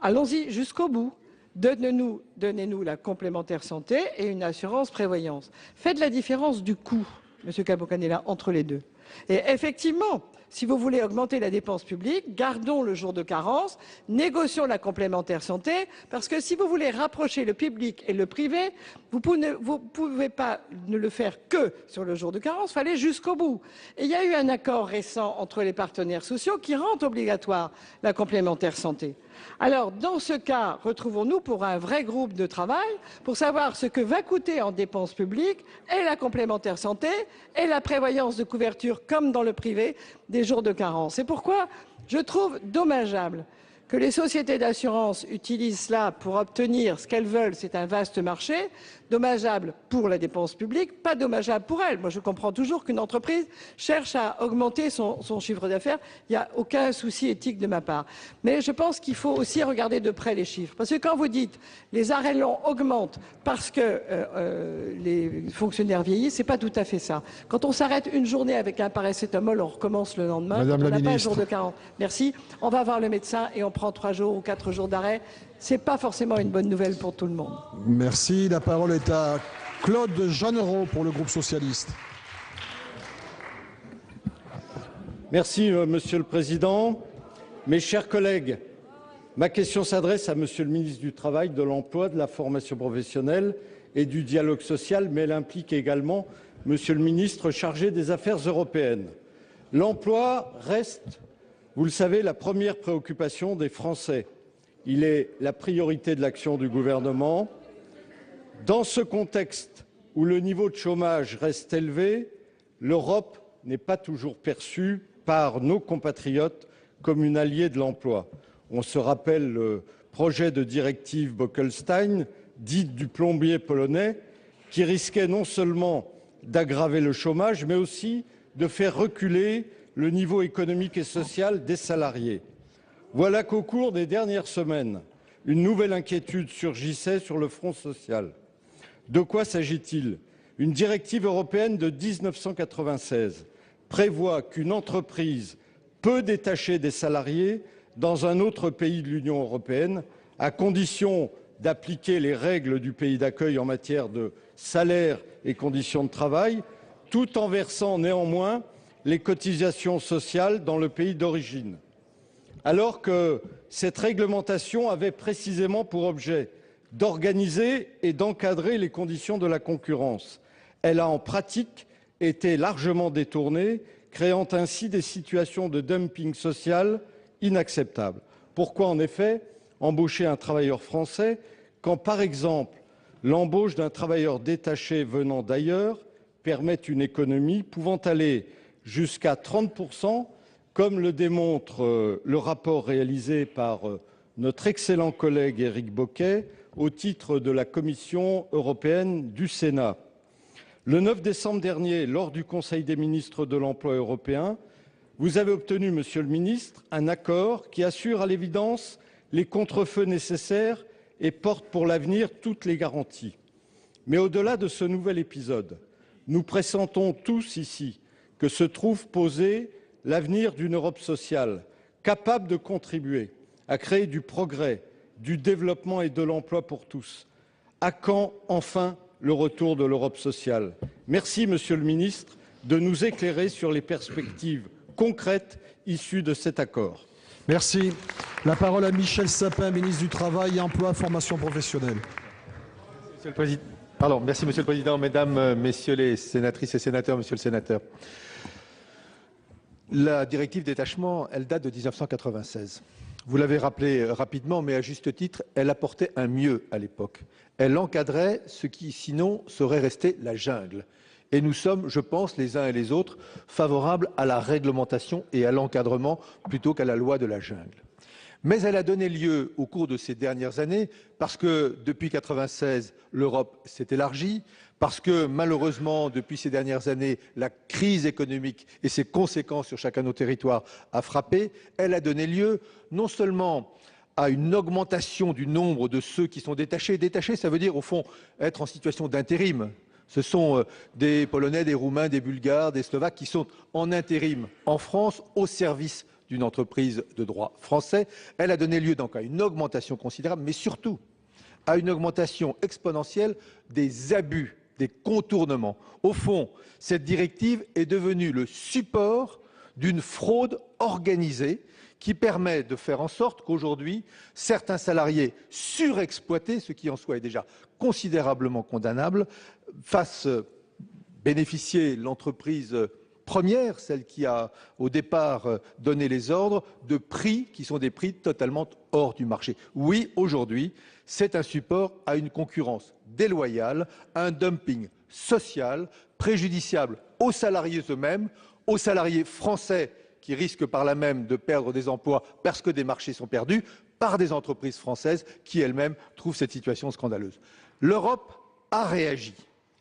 [SPEAKER 9] allons-y jusqu'au bout. Donnez-nous la complémentaire santé et une assurance prévoyance. Faites la différence du coût, monsieur Capo-Canellas, entre les deux. Et effectivement, si vous voulez augmenter la dépense publique, gardons le jour de carence, négocions la complémentaire santé, parce que si vous voulez rapprocher le public et le privé, vous ne pouvez pas ne le faire que sur le jour de carence, il faut aller jusqu'au bout. Et il y a eu un accord récent entre les partenaires sociaux qui rend obligatoire la complémentaire santé. Alors, dans ce cas, retrouvons-nous pour un vrai groupe de travail pour savoir ce que va coûter en dépenses publiques et la complémentaire santé et la prévoyance de couverture, comme dans le privé, des jours de carence. C'est pourquoi je trouve dommageable que les sociétés d'assurance utilisent cela pour obtenir ce qu'elles veulent, c'est un vaste marché, dommageable pour la dépense publique, pas dommageable pour elles. Moi, je comprends toujours qu'une entreprise cherche à augmenter son chiffre d'affaires, il n'y a aucun souci éthique de ma part. Mais je pense qu'il faut aussi regarder de près les chiffres. Parce que quand vous dites les arrêts longs augmentent parce que les fonctionnaires vieillissent, c'est pas tout à fait ça. Quand on s'arrête une journée avec un paracétamol, on recommence le lendemain.
[SPEAKER 3] Madame
[SPEAKER 9] on
[SPEAKER 3] la
[SPEAKER 9] n'a pas un
[SPEAKER 3] ministre.
[SPEAKER 9] jour de 40. Merci. On va voir le médecin et on prend 3 jours ou 4 jours d'arrêt. C'est pas forcément une bonne nouvelle pour tout le monde.
[SPEAKER 3] Merci. La parole est à Claude Jeannereau pour le groupe socialiste.
[SPEAKER 10] Merci, Monsieur le Président. Mes chers collègues, ma question s'adresse à Monsieur le ministre du Travail, de l'Emploi, de la formation professionnelle et du dialogue social, mais elle implique également Monsieur le ministre chargé des Affaires européennes. L'emploi reste, vous le savez, la première préoccupation des Français. Il est la priorité de l'action du gouvernement. Dans ce contexte où le niveau de chômage reste élevé, l'Europe n'est pas toujours perçue par nos compatriotes comme une alliée de l'emploi. On se rappelle le projet de directive Bolkestein, dite du plombier polonais, qui risquait non seulement d'aggraver le chômage, mais aussi de faire reculer le niveau économique et social des salariés. Voilà qu'au cours des dernières semaines, une nouvelle inquiétude surgissait sur le front social. De quoi s'agit-il? Une directive européenne de 1996 prévoit qu'une entreprise peut détacher des salariés dans un autre pays de l'Union européenne, à condition d'appliquer les règles du pays d'accueil en matière de salaire et conditions de travail, tout en versant néanmoins les cotisations sociales dans le pays d'origine. Alors que cette réglementation avait précisément pour objet d'organiser et d'encadrer les conditions de la concurrence, elle a en pratique été largement détournée, créant ainsi des situations de dumping social inacceptables. Pourquoi en effet embaucher un travailleur français quand, par exemple, l'embauche d'un travailleur détaché venant d'ailleurs permet une économie pouvant aller jusqu'à 30%, comme le démontre le rapport réalisé par notre excellent collègue Éric Bocquet au titre de la Commission européenne du Sénat. Le 9 décembre dernier, lors du Conseil des ministres de l'emploi européen, vous avez obtenu, Monsieur le ministre, un accord qui assure à l'évidence les contrefeux nécessaires et porte pour l'avenir toutes les garanties. Mais au-delà de ce nouvel épisode, nous pressentons tous ici que se trouve posé l'avenir d'une Europe sociale, capable de contribuer à créer du progrès, du développement et de l'emploi pour tous. À quand enfin le retour de l'Europe sociale? Merci, Monsieur le ministre, de nous éclairer sur les perspectives concrètes issues de cet accord.
[SPEAKER 3] Merci. La parole à Michel Sapin, ministre du Travail, Emploi, Formation professionnelle.
[SPEAKER 11] Merci, Monsieur le Président. Mesdames, Messieurs les sénatrices et sénateurs, Monsieur le sénateur. La directive détachement, elle date de 1996. Vous l'avez rappelé rapidement, mais à juste titre, elle apportait un mieux à l'époque. Elle encadrait ce qui, sinon, serait resté la jungle. Et nous sommes, je pense, les uns et les autres, favorables à la réglementation et à l'encadrement plutôt qu'à la loi de la jungle. Mais elle a donné lieu au cours de ces dernières années, parce que depuis 1996, l'Europe s'est élargie, parce que malheureusement, depuis ces dernières années, la crise économique et ses conséquences sur chacun de nos territoires a frappé. Elle a donné lieu non seulement à une augmentation du nombre de ceux qui sont détachés. Détachés, ça veut dire au fond être en situation d'intérim. Ce sont des Polonais, des Roumains, des Bulgares, des Slovaques qui sont en intérim en France au service d'une entreprise de droit français. Elle a donné lieu donc à une augmentation considérable, mais surtout à une augmentation exponentielle des abus, des contournements. Au fond, cette directive est devenue le support d'une fraude organisée qui permet de faire en sorte qu'aujourd'hui, certains salariés surexploités, ce qui en soi est déjà considérablement condamnable, fassent bénéficier l'entreprise première, celle qui a au départ donné les ordres, de prix qui sont des prix totalement hors du marché. Oui, aujourd'hui, c'est un support à une concurrence déloyale, à un dumping social préjudiciable aux salariés eux-mêmes, aux salariés français qui risquent par là même de perdre des emplois parce que des marchés sont perdus, par des entreprises françaises qui elles-mêmes trouvent cette situation scandaleuse. L'Europe a réagi.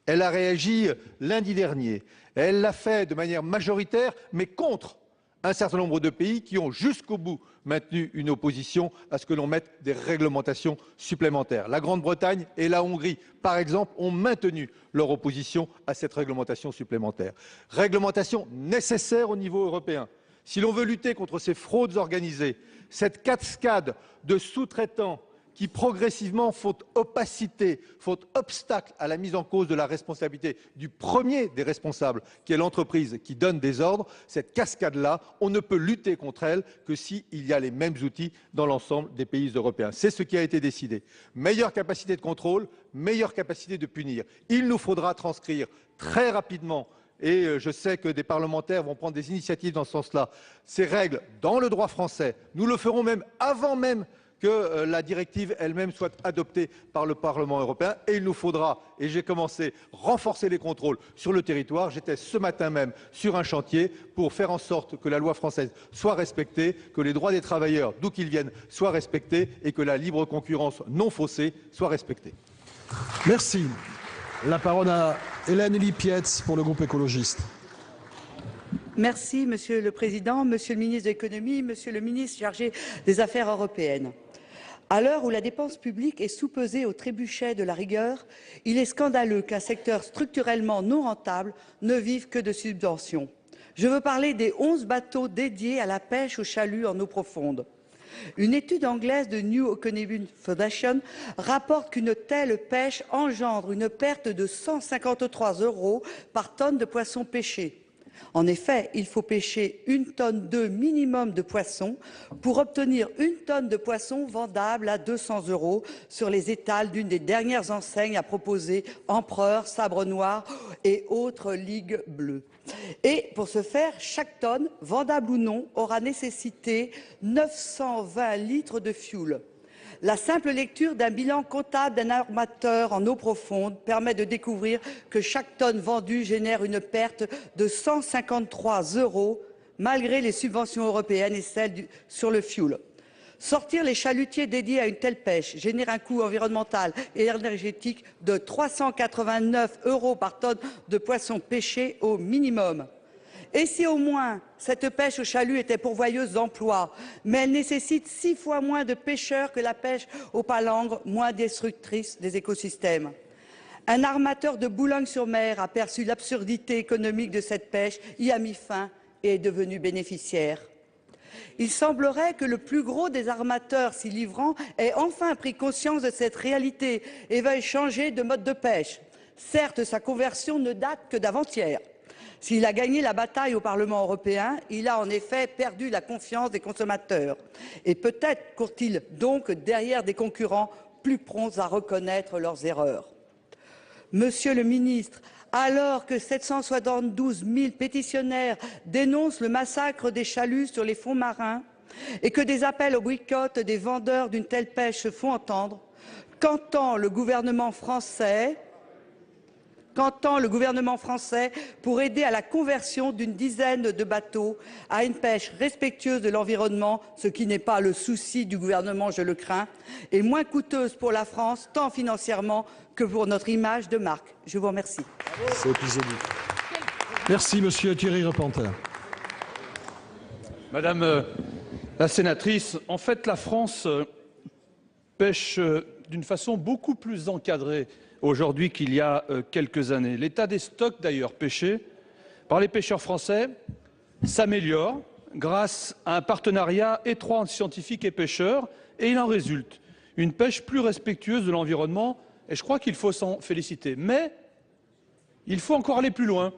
[SPEAKER 11] Elle a réagi lundi dernier. Elle l'a fait de manière majoritaire, mais contre un certain nombre de pays qui ont jusqu'au bout maintenu une opposition à ce que l'on mette des réglementations supplémentaires. La Grande-Bretagne et la Hongrie, par exemple, ont maintenu leur opposition à cette réglementation supplémentaire. Réglementation nécessaire au niveau européen. Si l'on veut lutter contre ces fraudes organisées, cette cascade de sous-traitants qui progressivement font opacité, font obstacle à la mise en cause de la responsabilité du premier des responsables, qui est l'entreprise qui donne des ordres, cette cascade-là, on ne peut lutter contre elle que s'il y a les mêmes outils dans l'ensemble des pays européens. C'est ce qui a été décidé. Meilleure capacité de contrôle, meilleure capacité de punir. Il nous faudra transcrire très rapidement, et je sais que des parlementaires vont prendre des initiatives dans ce sens-là, ces règles dans le droit français. Nous le ferons même avant même que la directive elle-même soit adoptée par le Parlement européen. Et il nous faudra, et j'ai commencé, renforcer les contrôles sur le territoire. J'étais ce matin même sur un chantier pour faire en sorte que la loi française soit respectée, que les droits des travailleurs, d'où qu'ils viennent, soient respectés et que la libre concurrence non faussée soit respectée.
[SPEAKER 3] Merci. La parole à Hélène Lipietz pour le groupe écologiste.
[SPEAKER 12] Merci, Monsieur le Président, Monsieur le ministre de l'Économie, Monsieur le ministre chargé des Affaires européennes. À l'heure où la dépense publique est sous-pesée au trébuchet de la rigueur, il est scandaleux qu'un secteur structurellement non rentable ne vive que de subventions. Je veux parler des 11 bateaux dédiés à la pêche au chalut en eau profonde. Une étude anglaise de New Economy Foundation rapporte qu'une telle pêche engendre une perte de 153 € par tonne de poissons pêchés. En effet, il faut pêcher 1,2 tonne minimum de poissons pour obtenir 1 tonne de poissons vendable à 200 € sur les étals d'une des dernières enseignes à proposer Empereur, Sabre Noir et autres ligues bleues. Et pour ce faire, chaque tonne, vendable ou non, aura nécessité 920 litres de fioul. La simple lecture d'un bilan comptable d'un armateur en eau profonde permet de découvrir que chaque tonne vendue génère une perte de 153 € malgré les subventions européennes et celles sur le fioul. Sortir les chalutiers dédiés à une telle pêche génère un coût environnemental et énergétique de 389 € par tonne de poissons pêchés au minimum. Et si au moins cette pêche au chalut était pourvoyeuse d'emplois, mais elle nécessite 6 fois moins de pêcheurs que la pêche aux palangres, moins destructrice des écosystèmes. Un armateur de Boulogne-sur-Mer a perçu l'absurdité économique de cette pêche, y a mis fin et est devenu bénéficiaire. Il semblerait que le plus gros des armateurs s'y livrant ait enfin pris conscience de cette réalité et veuille changer de mode de pêche. Certes, sa conversion ne date que d'avant-hier. S'il a gagné la bataille au Parlement européen, il a en effet perdu la confiance des consommateurs. Et peut-être court-il donc derrière des concurrents plus prompts à reconnaître leurs erreurs. Monsieur le ministre, alors que 772 000 pétitionnaires dénoncent le massacre des chaluts sur les fonds marins et que des appels au boycott des vendeurs d'une telle pêche se font entendre, qu'entend le gouvernement français pour aider à la conversion d'une dizaine de bateaux à une pêche respectueuse de l'environnement, ce qui n'est pas le souci du gouvernement, je le crains, et moins coûteuse pour la France, tant financièrement que pour notre image de marque. Je vous remercie.
[SPEAKER 3] C'est épisodique. Merci, Monsieur Thierry Repentin.
[SPEAKER 5] Madame la sénatrice, en fait, la France pêchent d'une façon beaucoup plus encadrée aujourd'hui qu'il y a quelques années. L'état des stocks, d'ailleurs, pêchés par les pêcheurs français s'améliore grâce à un partenariat étroit entre scientifiques et pêcheurs, et il en résulte une pêche plus respectueuse de l'environnement, et je crois qu'il faut s'en féliciter. Mais il faut encore aller plus loin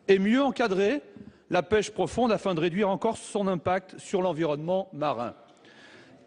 [SPEAKER 5] et mieux encadrer la pêche profonde afin de réduire encore son impact sur l'environnement marin.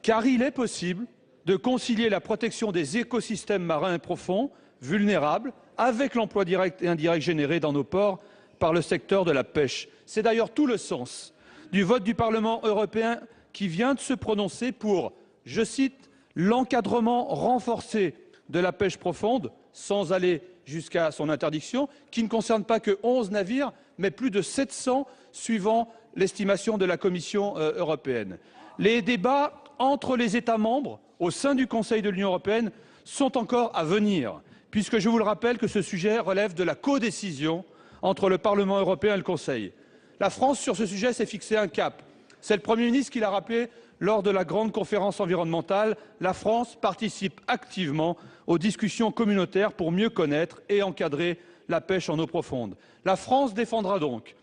[SPEAKER 5] Car il est possible de concilier la protection des écosystèmes marins profonds, vulnérables, avec l'emploi direct et indirect généré dans nos ports par le secteur de la pêche. C'est d'ailleurs tout le sens du vote du Parlement européen qui vient de se prononcer pour, je cite, l'encadrement renforcé de la pêche profonde, sans aller jusqu'à son interdiction, qui ne concerne pas que 11 navires, mais plus de 700 suivant l'estimation de la Commission européenne. Les débats entre les États membres au sein du Conseil de l'Union européenne sont encore à venir, puisque je vous le rappelle que ce sujet relève de la codécision entre le Parlement européen et le Conseil. La France, sur ce sujet, s'est fixé un cap. C'est le Premier ministre qui l'a rappelé lors de la grande conférence environnementale. La France participe activement aux discussions communautaires pour mieux connaître et encadrer la pêche en eau profonde. La France défendra donc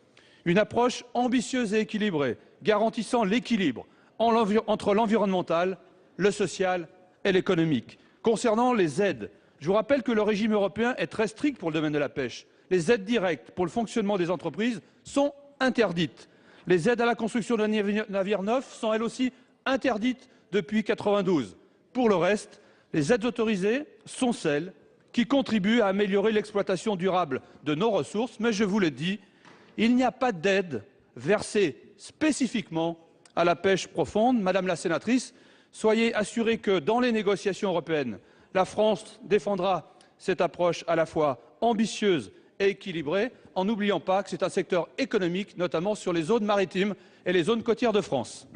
[SPEAKER 5] une approche ambitieuse et équilibrée, garantissant l'équilibre entre l'environnemental, le social et l'économique. Concernant les aides, je vous rappelle que le régime européen est très strict pour le domaine de la pêche. Les aides directes pour le fonctionnement des entreprises sont interdites. Les aides à la construction d'un navire neuf sont elles aussi interdites depuis 1992. Pour le reste, les aides autorisées sont celles qui contribuent à améliorer l'exploitation durable de nos ressources. Mais je vous le dis, il n'y a pas d'aide versée spécifiquement à la pêche profonde. Madame la sénatrice, soyez assurée que dans les négociations européennes, la France défendra cette approche à la fois ambitieuse et équilibrée, en n'oubliant pas que c'est un secteur économique, notamment sur les zones maritimes et les zones côtières de France.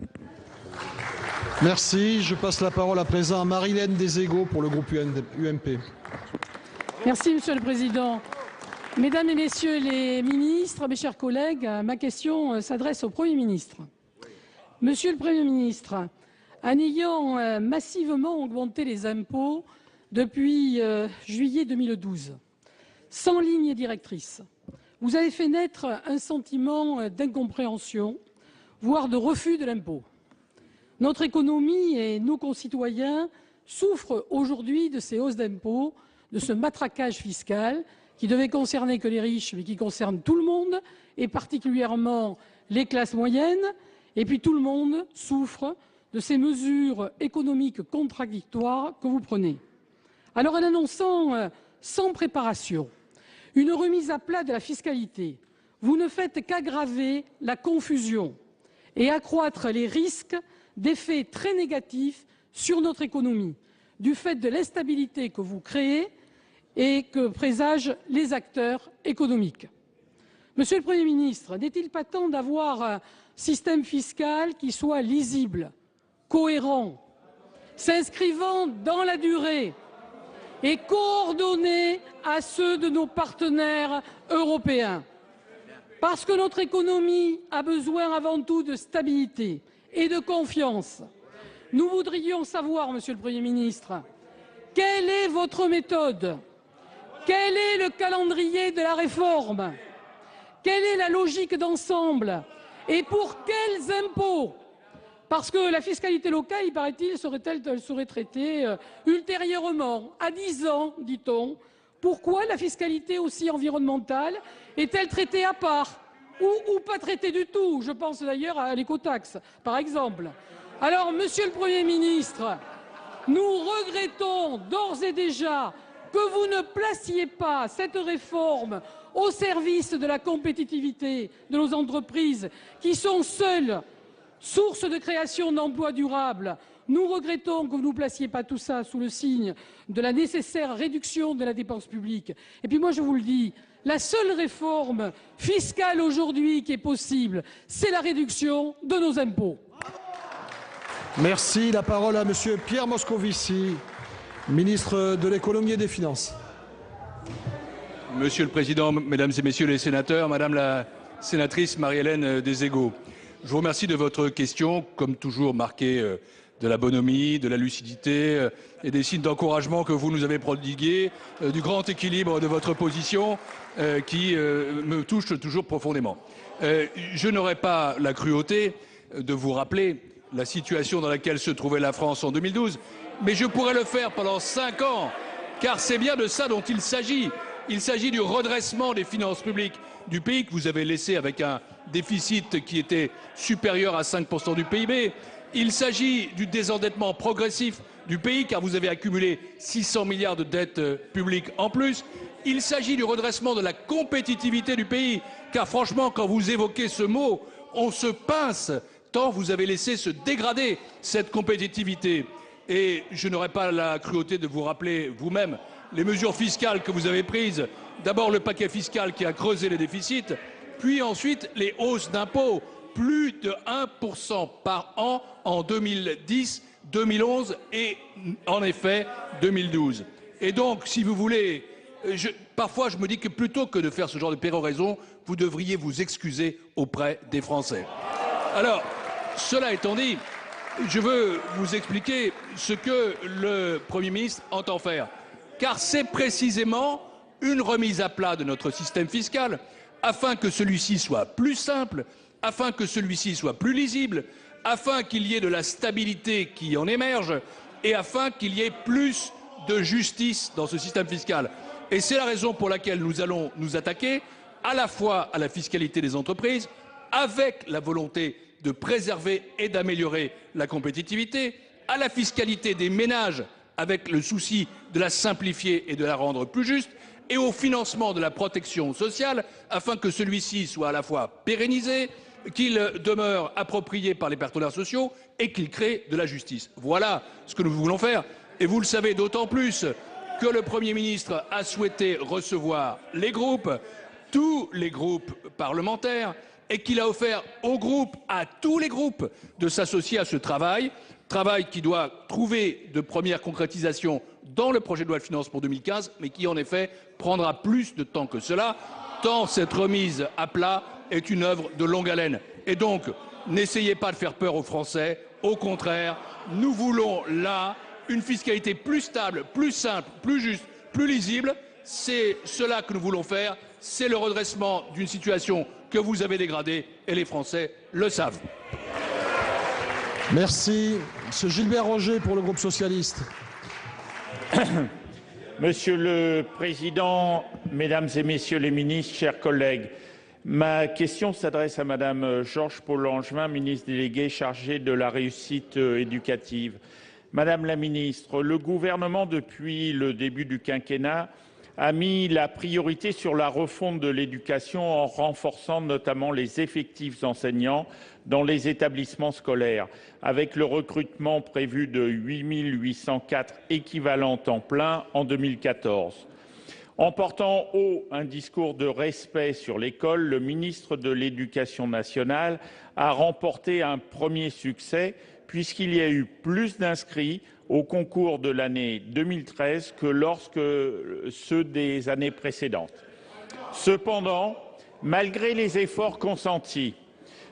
[SPEAKER 3] Merci. Je passe la parole à présent à Marie-Hélène Deségaux pour le groupe UMP.
[SPEAKER 13] Merci, Monsieur le Président. Mesdames et Messieurs les ministres, mes chers collègues, ma question s'adresse au Premier ministre. Monsieur le Premier ministre, en ayant massivement augmenté les impôts depuis juillet 2012, sans ligne directrice, vous avez fait naître un sentiment d'incompréhension, voire de refus de l'impôt. Notre économie et nos concitoyens souffrent aujourd'hui de ces hausses d'impôts, de ce matraquage fiscal qui devait concerner que les riches, mais qui concerne tout le monde, et particulièrement les classes moyennes. Et puis tout le monde souffre de ces mesures économiques contradictoires que vous prenez. Alors en annonçant sans préparation une remise à plat de la fiscalité, vous ne faites qu'aggraver la confusion et accroître les risques d'effets très négatifs sur notre économie, du fait de l'instabilité que vous créez et que présagent les acteurs économiques. Monsieur le Premier ministre, n'est-il pas temps d'avoir un système fiscal qui soit lisible, cohérent, s'inscrivant dans la durée et coordonné à ceux de nos partenaires européens? Parce que notre économie a besoin avant tout de stabilité et de confiance. Nous voudrions savoir, Monsieur le Premier ministre, quelle est votre méthode? Quel est le calendrier de la réforme? Quelle est la logique d'ensemble? Et pour quels impôts? Parce que la fiscalité locale, il paraît-il, serait traitée ultérieurement, à 10 ans, dit-on. Pourquoi la fiscalité aussi environnementale est-elle traitée à part ou pas traitée du tout? Je pense d'ailleurs à l'écotaxe, par exemple. Alors, Monsieur le Premier ministre, nous regrettons d'ores et déjà que vous ne placiez pas cette réforme au service de la compétitivité de nos entreprises, qui sont seules source de création d'emplois durables. Nous regrettons que vous ne placiez pas tout ça sous le signe de la nécessaire réduction de la dépense publique. Et puis moi, je vous le dis, la seule réforme fiscale aujourd'hui qui est possible, c'est la réduction de nos impôts.
[SPEAKER 3] Merci. La parole à Monsieur Pierre Moscovici, ministre de l'Économie et des Finances.
[SPEAKER 14] Monsieur le Président, Mesdames et Messieurs les sénateurs, Madame la sénatrice Marie-Hélène Deségaux, je vous remercie de votre question, comme toujours marquée de la bonhomie, de la lucidité et des signes d'encouragement que vous nous avez prodigués, du grand équilibre de votre position qui me touche toujours profondément. Je n'aurai pas la cruauté de vous rappeler la situation dans laquelle se trouvait la France en 2012, mais je pourrais le faire pendant 5 ans, car c'est bien de ça dont il s'agit. Il s'agit du redressement des finances publiques du pays que vous avez laissé avec un déficit qui était supérieur à 5% du PIB. Il s'agit du désendettement progressif du pays, car vous avez accumulé 600 milliards de dettes publiques en plus. Il s'agit du redressement de la compétitivité du pays, car franchement, quand vous évoquez ce mot, on se pince, tant vous avez laissé se dégrader cette compétitivité. Et je n'aurai pas la cruauté de vous rappeler vous-même les mesures fiscales que vous avez prises. D'abord le paquet fiscal qui a creusé les déficits, puis ensuite les hausses d'impôts, plus de 1% par an en 2010, 2011 et en effet 2012. Et donc, si vous voulez, parfois je me dis que plutôt que de faire ce genre de péroraison, vous devriez vous excuser auprès des Français. Alors, cela étant dit, je veux vous expliquer ce que le Premier ministre entend faire. Car c'est précisément une remise à plat de notre système fiscal, afin que celui-ci soit plus simple, afin que celui-ci soit plus lisible, afin qu'il y ait de la stabilité qui en émerge, et afin qu'il y ait plus de justice dans ce système fiscal. Et c'est la raison pour laquelle nous allons nous attaquer à la fois à la fiscalité des entreprises, avec la volonté de préserver et d'améliorer la compétitivité, à la fiscalité des ménages, avec le souci de la simplifier et de la rendre plus juste, et au financement de la protection sociale, afin que celui-ci soit à la fois pérennisé, qu'il demeure approprié par les partenaires sociaux et qu'il crée de la justice. Voilà ce que nous voulons faire. Et vous le savez d'autant plus que le Premier ministre a souhaité recevoir les groupes, tous les groupes parlementaires, et qu'il a offert aux groupes, à tous les groupes, de s'associer à ce travail qui doit trouver de premières concrétisations dans le projet de loi de finances pour 2015, mais qui en effet prendra plus de temps que cela, tant cette remise à plat est une œuvre de longue haleine. Et donc, n'essayez pas de faire peur aux Français, au contraire, nous voulons là une fiscalité plus stable, plus simple, plus juste, plus lisible. C'est cela que nous voulons faire, c'est le redressement d'une situation que vous avez dégradée et les Français le savent.
[SPEAKER 3] Merci. Monsieur Gilbert Roger pour le groupe socialiste.
[SPEAKER 15] Monsieur le Président, Mesdames et Messieurs les ministres, chers collègues, ma question s'adresse à Madame Georges Paul-Langevin, ministre déléguée chargée de la réussite éducative. Madame la Ministre, le gouvernement, depuis le début du quinquennat, a mis la priorité sur la refonte de l'éducation en renforçant notamment les effectifs enseignants dans les établissements scolaires, avec le recrutement prévu de 8 804 équivalents temps plein en 2014. En portant haut un discours de respect sur l'école, le ministre de l'Éducation nationale a remporté un premier succès puisqu'il y a eu plus d'inscrits au concours de l'année 2013 que lorsque ceux des années précédentes. Cependant, malgré les efforts consentis,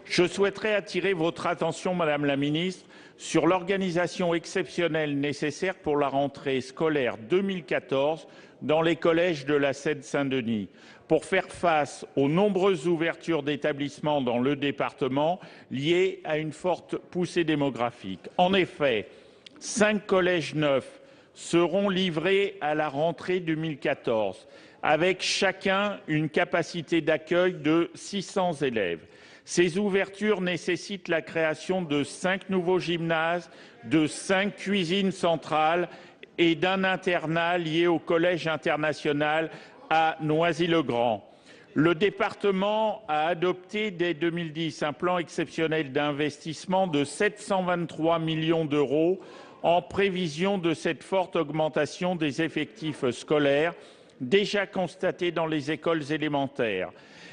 [SPEAKER 15] je souhaiterais attirer votre attention, Madame la Ministre, sur l'organisation exceptionnelle nécessaire pour la rentrée scolaire 2014 dans les collèges de la Seine-Saint-Denis, pour faire face aux nombreuses ouvertures d'établissements dans le département liées à une forte poussée démographique. En effet, 5 collèges neufs seront livrés à la rentrée 2014, avec chacun une capacité d'accueil de 600 élèves. Ces ouvertures nécessitent la création de 5 nouveaux gymnases, de 5 cuisines centrales et d'un internat lié au Collège international à Noisy-le-Grand. Le département a adopté dès 2010 un plan exceptionnel d'investissement de 723 millions d'euros en prévision de cette forte augmentation des effectifs scolaires déjà constatée dans les écoles élémentaires.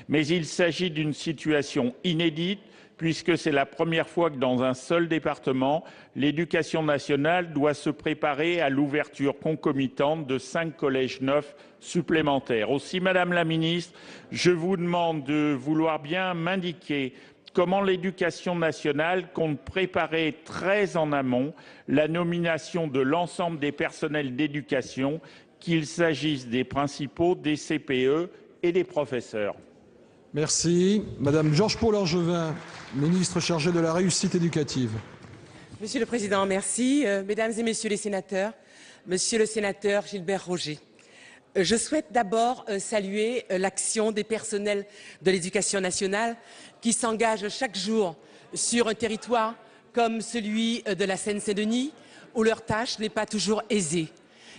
[SPEAKER 15] Mais il s'agit d'une situation inédite puisque c'est la première fois que dans un seul département, l'éducation nationale doit se préparer à l'ouverture concomitante de 5 collèges neufs supplémentaires. Aussi, Madame la Ministre, je vous demande de vouloir bien m'indiquer comment l'éducation nationale compte préparer très en amont la nomination de l'ensemble des personnels d'éducation, qu'il s'agisse des principaux, des CPE et des professeurs.
[SPEAKER 3] Merci. Madame Georges-Paul Langevin, ministre chargée de la réussite éducative.
[SPEAKER 16] Monsieur le Président, merci. Mesdames et Messieurs les sénateurs, Monsieur le sénateur Gilbert Roger, je souhaite d'abord saluer l'action des personnels de l'Éducation nationale qui s'engagent chaque jour sur un territoire comme celui de la Seine-Saint-Denis, où leur tâche n'est pas toujours aisée.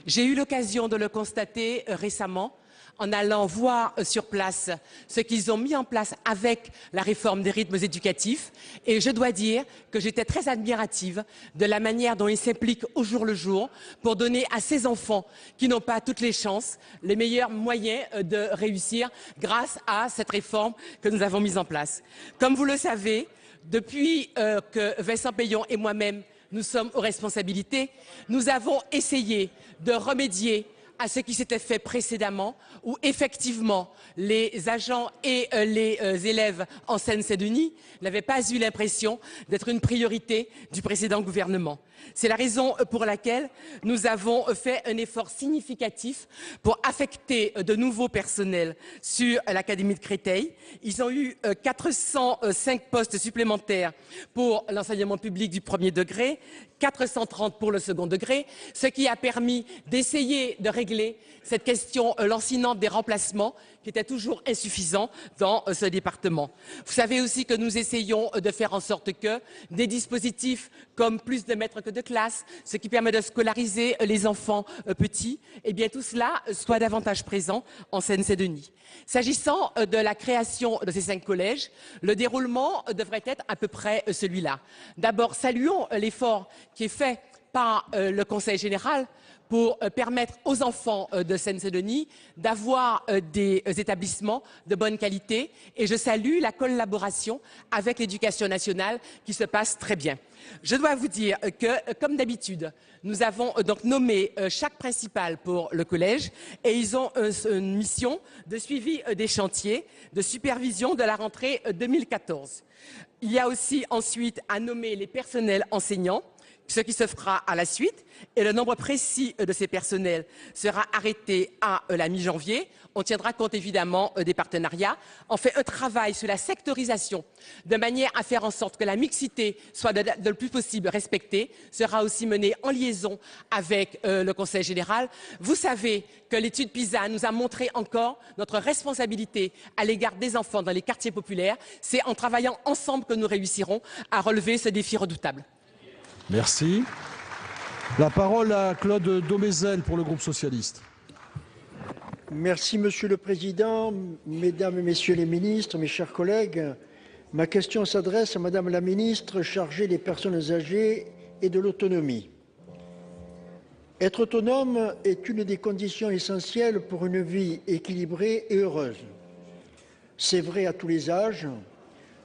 [SPEAKER 16] J'ai eu l'occasion de le constater récemment en allant voir sur place ce qu'ils ont mis en place avec la réforme des rythmes éducatifs. Et je dois dire que j'étais très admirative de la manière dont ils s'impliquent au jour le jour pour donner à ces enfants qui n'ont pas toutes les chances, les meilleurs moyens de réussir grâce à cette réforme que nous avons mise en place. Comme vous le savez, depuis que Vincent Peillon et moi-même nous sommes aux responsabilités, nous avons essayé de remédier à ce qui s'était fait précédemment, où effectivement les agents et les élèves en Seine-Saint-Denis n'avaient pas eu l'impression d'être une priorité du précédent gouvernement. C'est la raison pour laquelle nous avons fait un effort significatif pour affecter de nouveaux personnels sur l'Académie de Créteil. Ils ont eu 405 postes supplémentaires pour l'enseignement public du premier degré, 430 pour le second degré, ce qui a permis d'essayer de régler cette question lancinante des remplacements qui était toujours insuffisant dans ce département. Vous savez aussi que nous essayons de faire en sorte que des dispositifs comme plus de maîtres que de classe, ce qui permet de scolariser les enfants petits, eh bien tout cela soit davantage présent en Seine-Saint-Denis. S'agissant de la création de ces 5 collèges, le déroulement devrait être à peu près celui-là. D'abord, saluons l'effort qui est fait par le Conseil général pour permettre aux enfants de Seine-Saint-Denis d'avoir des établissements de bonne qualité. Et je salue la collaboration avec l'Éducation nationale qui se passe très bien. Je dois vous dire que, comme d'habitude, nous avons donc nommé chaque principal pour le collège et ils ont une mission de suivi des chantiers, de supervision de la rentrée 2014. Il y a aussi ensuite à nommer les personnels enseignants, ce qui se fera à la suite, et le nombre précis de ces personnels sera arrêté à la mi-janvier. On tiendra compte évidemment des partenariats. On fait un travail sur la sectorisation de manière à faire en sorte que la mixité soit le plus possible respectée, sera aussi menée en liaison avec le Conseil général. Vous savez que l'étude PISA nous a montré encore notre responsabilité à l'égard des enfants dans les quartiers populaires. C'est en travaillant ensemble que nous réussirons à relever ce défi redoutable.
[SPEAKER 3] Merci. La parole à Claude Daumézel pour le groupe socialiste.
[SPEAKER 17] Merci Monsieur le Président, Mesdames et Messieurs les ministres, mes chers collègues. Ma question s'adresse à Madame la ministre chargée des personnes âgées et de l'autonomie. Être autonome est une des conditions essentielles pour une vie équilibrée et heureuse. C'est vrai à tous les âges,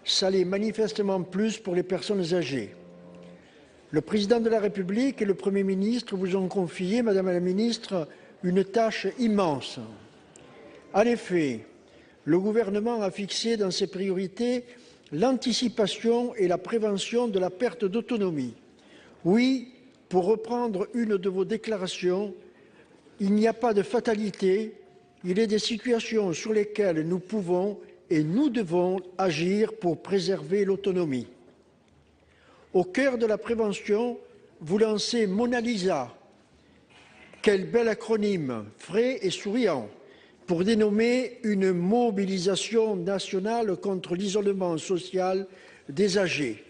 [SPEAKER 17] ça l'est manifestement plus pour les personnes âgées. Le Président de la République et le Premier ministre vous ont confié, Madame la ministre, une tâche immense. En effet, le gouvernement a fixé dans ses priorités l'anticipation et la prévention de la perte d'autonomie. Oui, pour reprendre une de vos déclarations, il n'y a pas de fatalité, il est des situations sur lesquelles nous pouvons et nous devons agir pour préserver l'autonomie. Au cœur de la prévention, vous lancez Mona Lisa. Quel bel acronyme, frais et souriant, pour dénommer une mobilisation nationale contre l'isolement social des âgés.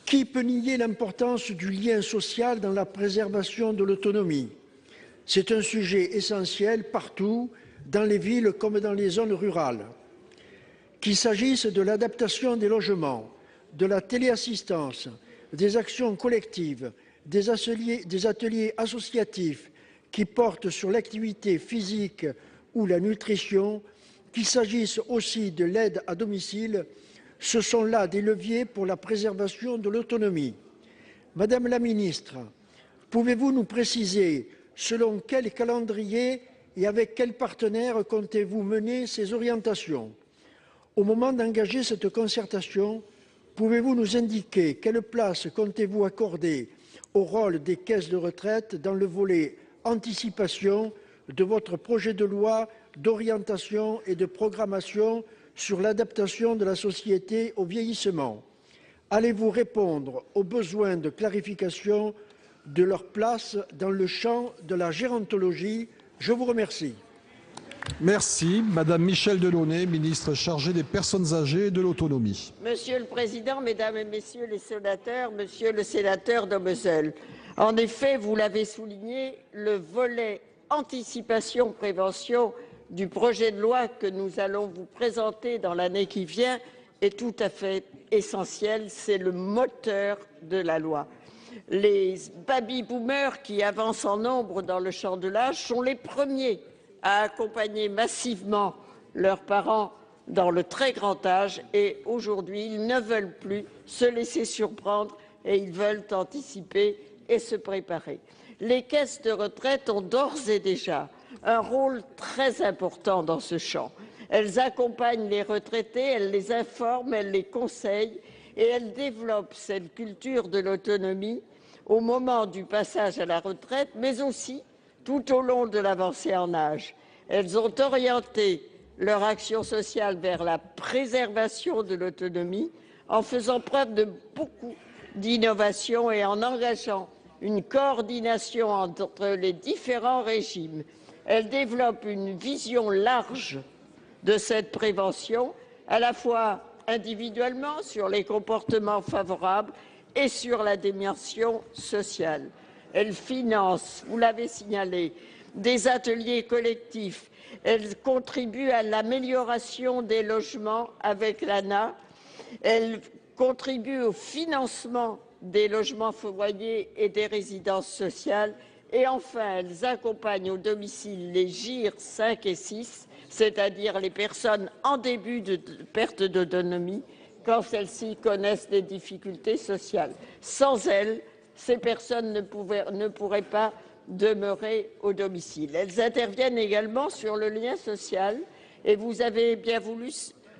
[SPEAKER 17] Qui peut nier l'importance du lien social dans la préservation de l'autonomie? C'est un sujet essentiel partout, dans les villes comme dans les zones rurales. Qu'il s'agisse de l'adaptation des logements, de la téléassistance, des actions collectives, des ateliers associatifs qui portent sur l'activité physique ou la nutrition, qu'il s'agisse aussi de l'aide à domicile, ce sont là des leviers pour la préservation de l'autonomie. Madame la ministre, pouvez-vous nous préciser selon quel calendrier et avec quels partenaires comptez-vous mener ces orientations? Au moment d'engager cette concertation, pouvez-vous nous indiquer quelle place comptez-vous accorder au rôle des caisses de retraite dans le volet anticipation de votre projet de loi d'orientation et de programmation sur l'adaptation de la société au vieillissement? Allez-vous répondre aux besoins de clarification de leur place dans le champ de la gérontologie? Je vous remercie.
[SPEAKER 3] Merci. Madame Michèle Delaunay, ministre chargée des personnes âgées et de l'autonomie.
[SPEAKER 18] Monsieur le Président, Mesdames et Messieurs les sénateurs, Monsieur le sénateur de Moselle, en effet, vous l'avez souligné, le volet anticipation-prévention du projet de loi que nous allons vous présenter dans l'année qui vient est tout à fait essentiel. C'est le moteur de la loi. Les baby-boomers qui avancent en nombre dans le champ de l'âge sont les premiers à accompagner massivement leurs parents dans le très grand âge et aujourd'hui, ils ne veulent plus se laisser surprendre et ils veulent anticiper et se préparer. Les caisses de retraite ont d'ores et déjà un rôle très important dans ce champ. Elles accompagnent les retraités, elles les informent, elles les conseillent et elles développent cette culture de l'autonomie au moment du passage à la retraite, mais aussi tout au long de l'avancée en âge. Elles ont orienté leur action sociale vers la préservation de l'autonomie en faisant preuve de beaucoup d'innovation et en engageant une coordination entre les différents régimes. Elles développent une vision large de cette prévention, à la fois individuellement sur les comportements favorables et sur la dimension sociale. Elles financent, vous l'avez signalé, des ateliers collectifs. Elles contribuent à l'amélioration des logements avec l'ANA. Elles contribuent au financement des logements foyers et des résidences sociales. Et enfin, elles accompagnent au domicile les GIR 5 et 6, c'est-à-dire les personnes en début de perte d'autonomie, quand celles-ci connaissent des difficultés sociales. Sans elles, ces personnes ne pourraient pas demeurer au domicile. Elles interviennent également sur le lien social et vous avez bien voulu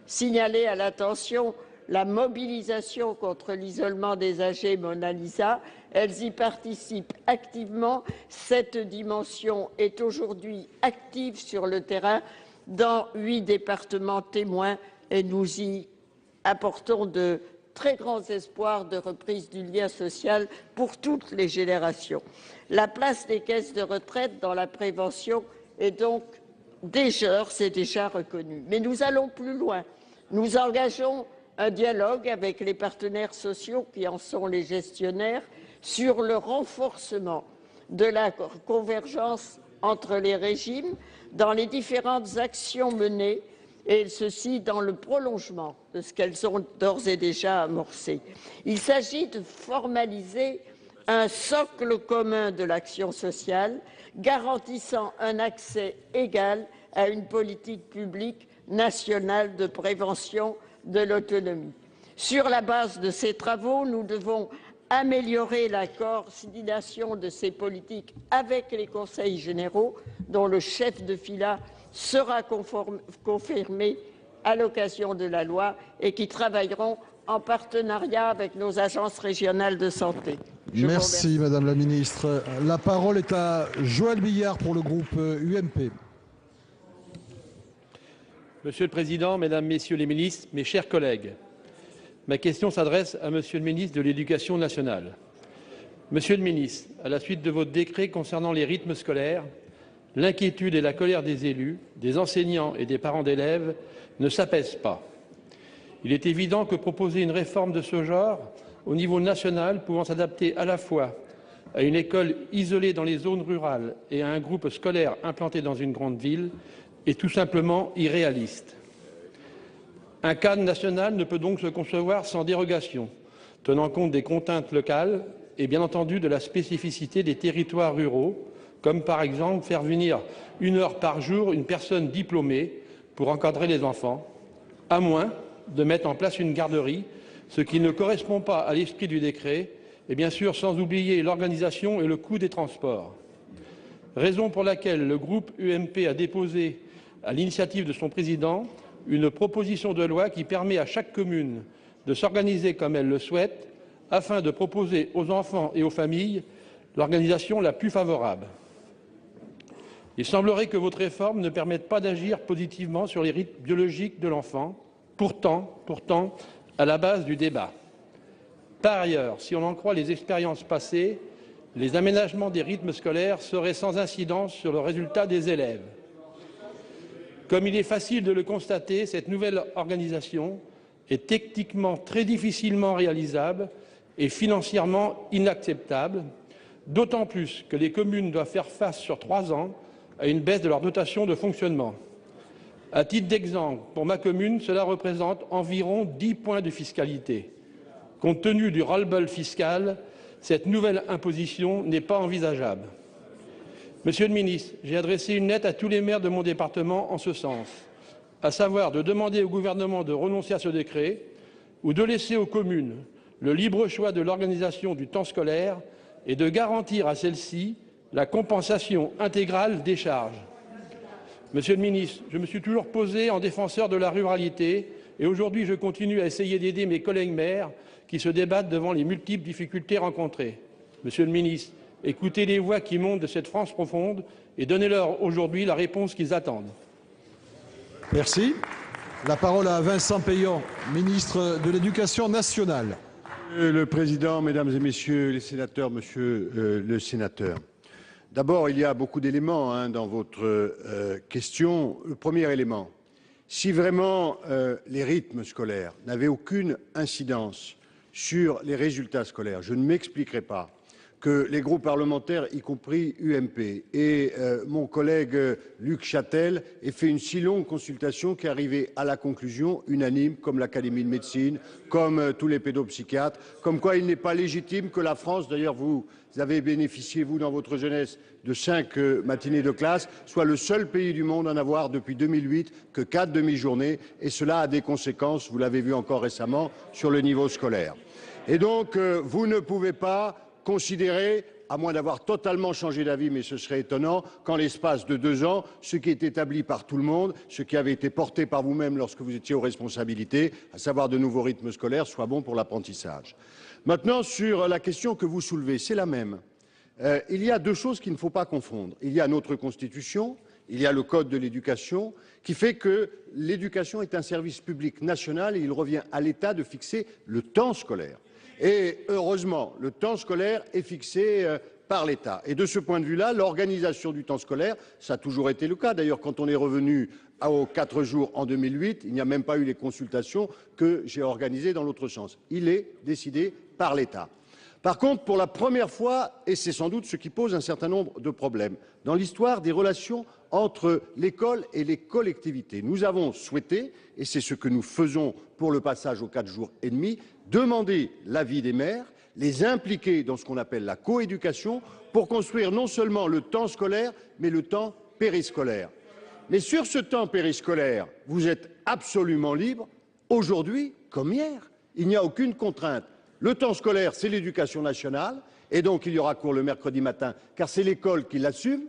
[SPEAKER 18] signaler à l'attention la mobilisation contre l'isolement des âgés Mona Lisa. Elles y participent activement. Cette dimension est aujourd'hui active sur le terrain dans 8 départements témoins et nous y apportons de très grands espoirs de reprise du lien social pour toutes les générations. La place des caisses de retraite dans la prévention est donc déjà reconnue. Mais nous allons plus loin. Nous engageons un dialogue avec les partenaires sociaux qui en sont les gestionnaires sur le renforcement de la convergence entre les régimes dans les différentes actions menées et ceci dans le prolongement de ce qu'elles ont d'ores et déjà amorcé. Il s'agit de formaliser un socle commun de l'action sociale garantissant un accès égal à une politique publique nationale de prévention de l'autonomie. Sur la base de ces travaux, nous devons améliorer la coordination de ces politiques avec les conseils généraux, dont le chef de fila sera confirmé à l'occasion de la loi et qui travailleront en partenariat avec nos agences régionales de santé.
[SPEAKER 3] Merci Madame la Ministre. La parole est à Joël Biillard pour le groupe UMP.
[SPEAKER 19] Monsieur le Président, Mesdames, Messieurs les ministres, mes chers collègues, ma question s'adresse à Monsieur le ministre de l'Éducation nationale. Monsieur le ministre, à la suite de votre décret concernant les rythmes scolaires, l'inquiétude et la colère des élus, des enseignants et des parents d'élèves ne s'apaisent pas. Il est évident que proposer une réforme de ce genre, au niveau national, pouvant s'adapter à la fois à une école isolée dans les zones rurales et à un groupe scolaire implanté dans une grande ville, est tout simplement irréaliste. Un cadre national ne peut donc se concevoir sans dérogation, tenant compte des contraintes locales et bien entendu de la spécificité des territoires ruraux, comme par exemple faire venir 1 heure par jour une personne diplômée pour encadrer les enfants, à moins de mettre en place une garderie, ce qui ne correspond pas à l'esprit du décret, et bien sûr sans oublier l'organisation et le coût des transports. Raison pour laquelle le groupe UMP a déposé, à l'initiative de son président, une proposition de loi qui permet à chaque commune de s'organiser comme elle le souhaite afin de proposer aux enfants et aux familles l'organisation la plus favorable. Il semblerait que votre réforme ne permette pas d'agir positivement sur les rythmes biologiques de l'enfant, pourtant à la base du débat. Par ailleurs, si on en croit les expériences passées, les aménagements des rythmes scolaires seraient sans incidence sur le résultat des élèves. Comme il est facile de le constater, cette nouvelle organisation est techniquement très difficilement réalisable et financièrement inacceptable, d'autant plus que les communes doivent faire face sur 3 ans à une baisse de leur dotation de fonctionnement. À titre d'exemple, pour ma commune, cela représente environ 10 points de fiscalité. Compte tenu du ras-le-bol fiscal, cette nouvelle imposition n'est pas envisageable. Monsieur le ministre, j'ai adressé une lettre à tous les maires de mon département en ce sens, à savoir de demander au gouvernement de renoncer à ce décret ou de laisser aux communes le libre choix de l'organisation du temps scolaire et de garantir à celle-ci la compensation intégrale des charges. Monsieur le ministre, je me suis toujours posé en défenseur de la ruralité et aujourd'hui je continue à essayer d'aider mes collègues maires qui se débattent devant les multiples difficultés rencontrées. Monsieur le ministre, écoutez les voix qui montent de cette France profonde et donnez-leur aujourd'hui la réponse qu'ils attendent.
[SPEAKER 3] Merci. La parole à Vincent Peillon, ministre de l'Éducation nationale.
[SPEAKER 20] Monsieur le Président, Mesdames et Messieurs les sénateurs, Monsieur le sénateur, d'abord, il y a beaucoup d'éléments dans votre question. Le premier élément, si vraiment les rythmes scolaires n'avaient aucune incidence sur les résultats scolaires, je ne m'expliquerai pas que les groupes parlementaires, y compris UMP, et mon collègue Luc Châtel aient fait une si longue consultation qui est arrivée à la conclusion unanime, comme l'Académie de médecine, comme tous les pédopsychiatres, comme quoi il n'est pas légitime que la France, d'ailleurs vous avez bénéficié, vous, dans votre jeunesse, de 5 matinées de classe, soit le seul pays du monde à n'avoir depuis 2008 que 4 demi-journées, et cela a des conséquences, vous l'avez vu encore récemment, sur le niveau scolaire. Et donc, vous ne pouvez pas considérer, à moins d'avoir totalement changé d'avis, mais ce serait étonnant, qu'en l'espace de 2 ans, ce qui est établi par tout le monde, ce qui avait été porté par vous-même lorsque vous étiez aux responsabilités, à savoir de nouveaux rythmes scolaires, soit bon pour l'apprentissage. Maintenant, sur la question que vous soulevez, c'est la même. Il y a 2 choses qu'il ne faut pas confondre. Il y a notre Constitution, il y a le Code de l'éducation, qui fait que l'éducation est un service public national et il revient à l'État de fixer le temps scolaire. Et heureusement, le temps scolaire est fixé par l'État. Et de ce point de vue-là, l'organisation du temps scolaire, ça a toujours été le cas. D'ailleurs, quand on est revenu aux 4 jours en 2008, il n'y a même pas eu les consultations que j'ai organisées dans l'autre sens. Il est décidé par l'État. Par contre, pour la première fois, et c'est sans doute ce qui pose un certain nombre de problèmes, dans l'histoire des relations entre l'école et les collectivités, nous avons souhaité, et c'est ce que nous faisons pour le passage aux 4 jours et demi, demander l'avis des maires, les impliquer dans ce qu'on appelle la coéducation pour construire non seulement le temps scolaire, mais le temps périscolaire. Mais sur ce temps périscolaire, vous êtes absolument libre, aujourd'hui comme hier. Il n'y a aucune contrainte. Le temps scolaire, c'est l'éducation nationale, et donc il y aura cours le mercredi matin, car c'est l'école qui l'assume.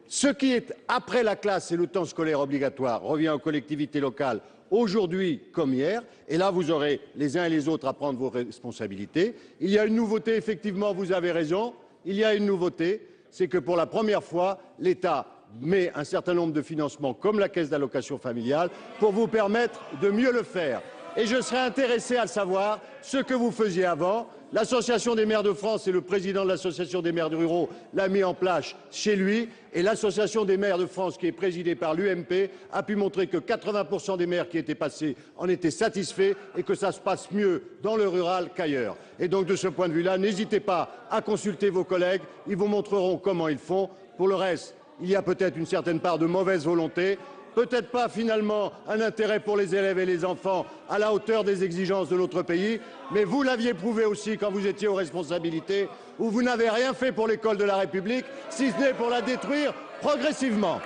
[SPEAKER 20] Ce qui est après la classe et le temps scolaire obligatoire revient aux collectivités locales, aujourd'hui comme hier, et là vous aurez les uns et les autres à prendre vos responsabilités. Il y a une nouveauté, effectivement, vous avez raison, il y a une nouveauté, c'est que pour la première fois, l'État met un certain nombre de financements, comme la caisse d'allocation familiale, pour vous permettre de mieux le faire. Et je serais intéressé à savoir ce que vous faisiez avant. L'Association des maires de France et le président de l'Association des maires ruraux l'a mis en place chez lui. Et l'Association des maires de France, qui est présidée par l'UMP, a pu montrer que 80% des maires qui étaient passés en étaient satisfaits et que ça se passe mieux dans le rural qu'ailleurs. Et donc, de ce point de vue-là, n'hésitez pas à consulter vos collègues. Ils vous montreront comment ils font. Pour le reste, il y a peut-être une certaine part de mauvaise volonté. Peut-être pas finalement un intérêt pour les élèves et les enfants à la hauteur des exigences de notre pays, mais vous l'aviez prouvé aussi quand vous étiez aux responsabilités, où vous n'avez rien fait pour l'école de la République, si ce n'est pour la détruire progressivement.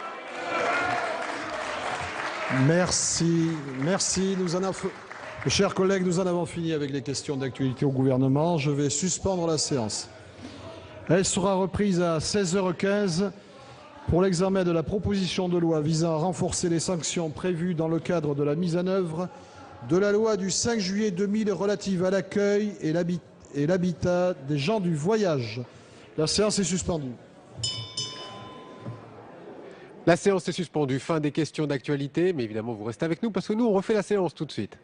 [SPEAKER 3] Merci. Mes chers collègues, nous en avons fini avec les questions d'actualité au gouvernement. Je vais suspendre la séance. Elle sera reprise à 16h15 pour l'examen de la proposition de loi visant à renforcer les sanctions prévues dans le cadre de la mise en œuvre de la loi du 5 juillet 2000 relative à l'accueil et l'habitat des gens du voyage. La séance est suspendue.
[SPEAKER 1] La séance est suspendue. Fin des questions d'actualité, mais évidemment vous restez avec nous parce que nous on refait la séance tout de suite.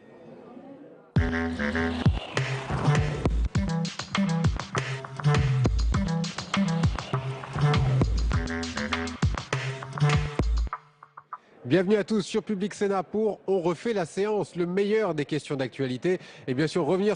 [SPEAKER 1] Bienvenue à tous sur Public Sénat pour On refait la séance, le meilleur des questions d'actualité et bien sûr revenir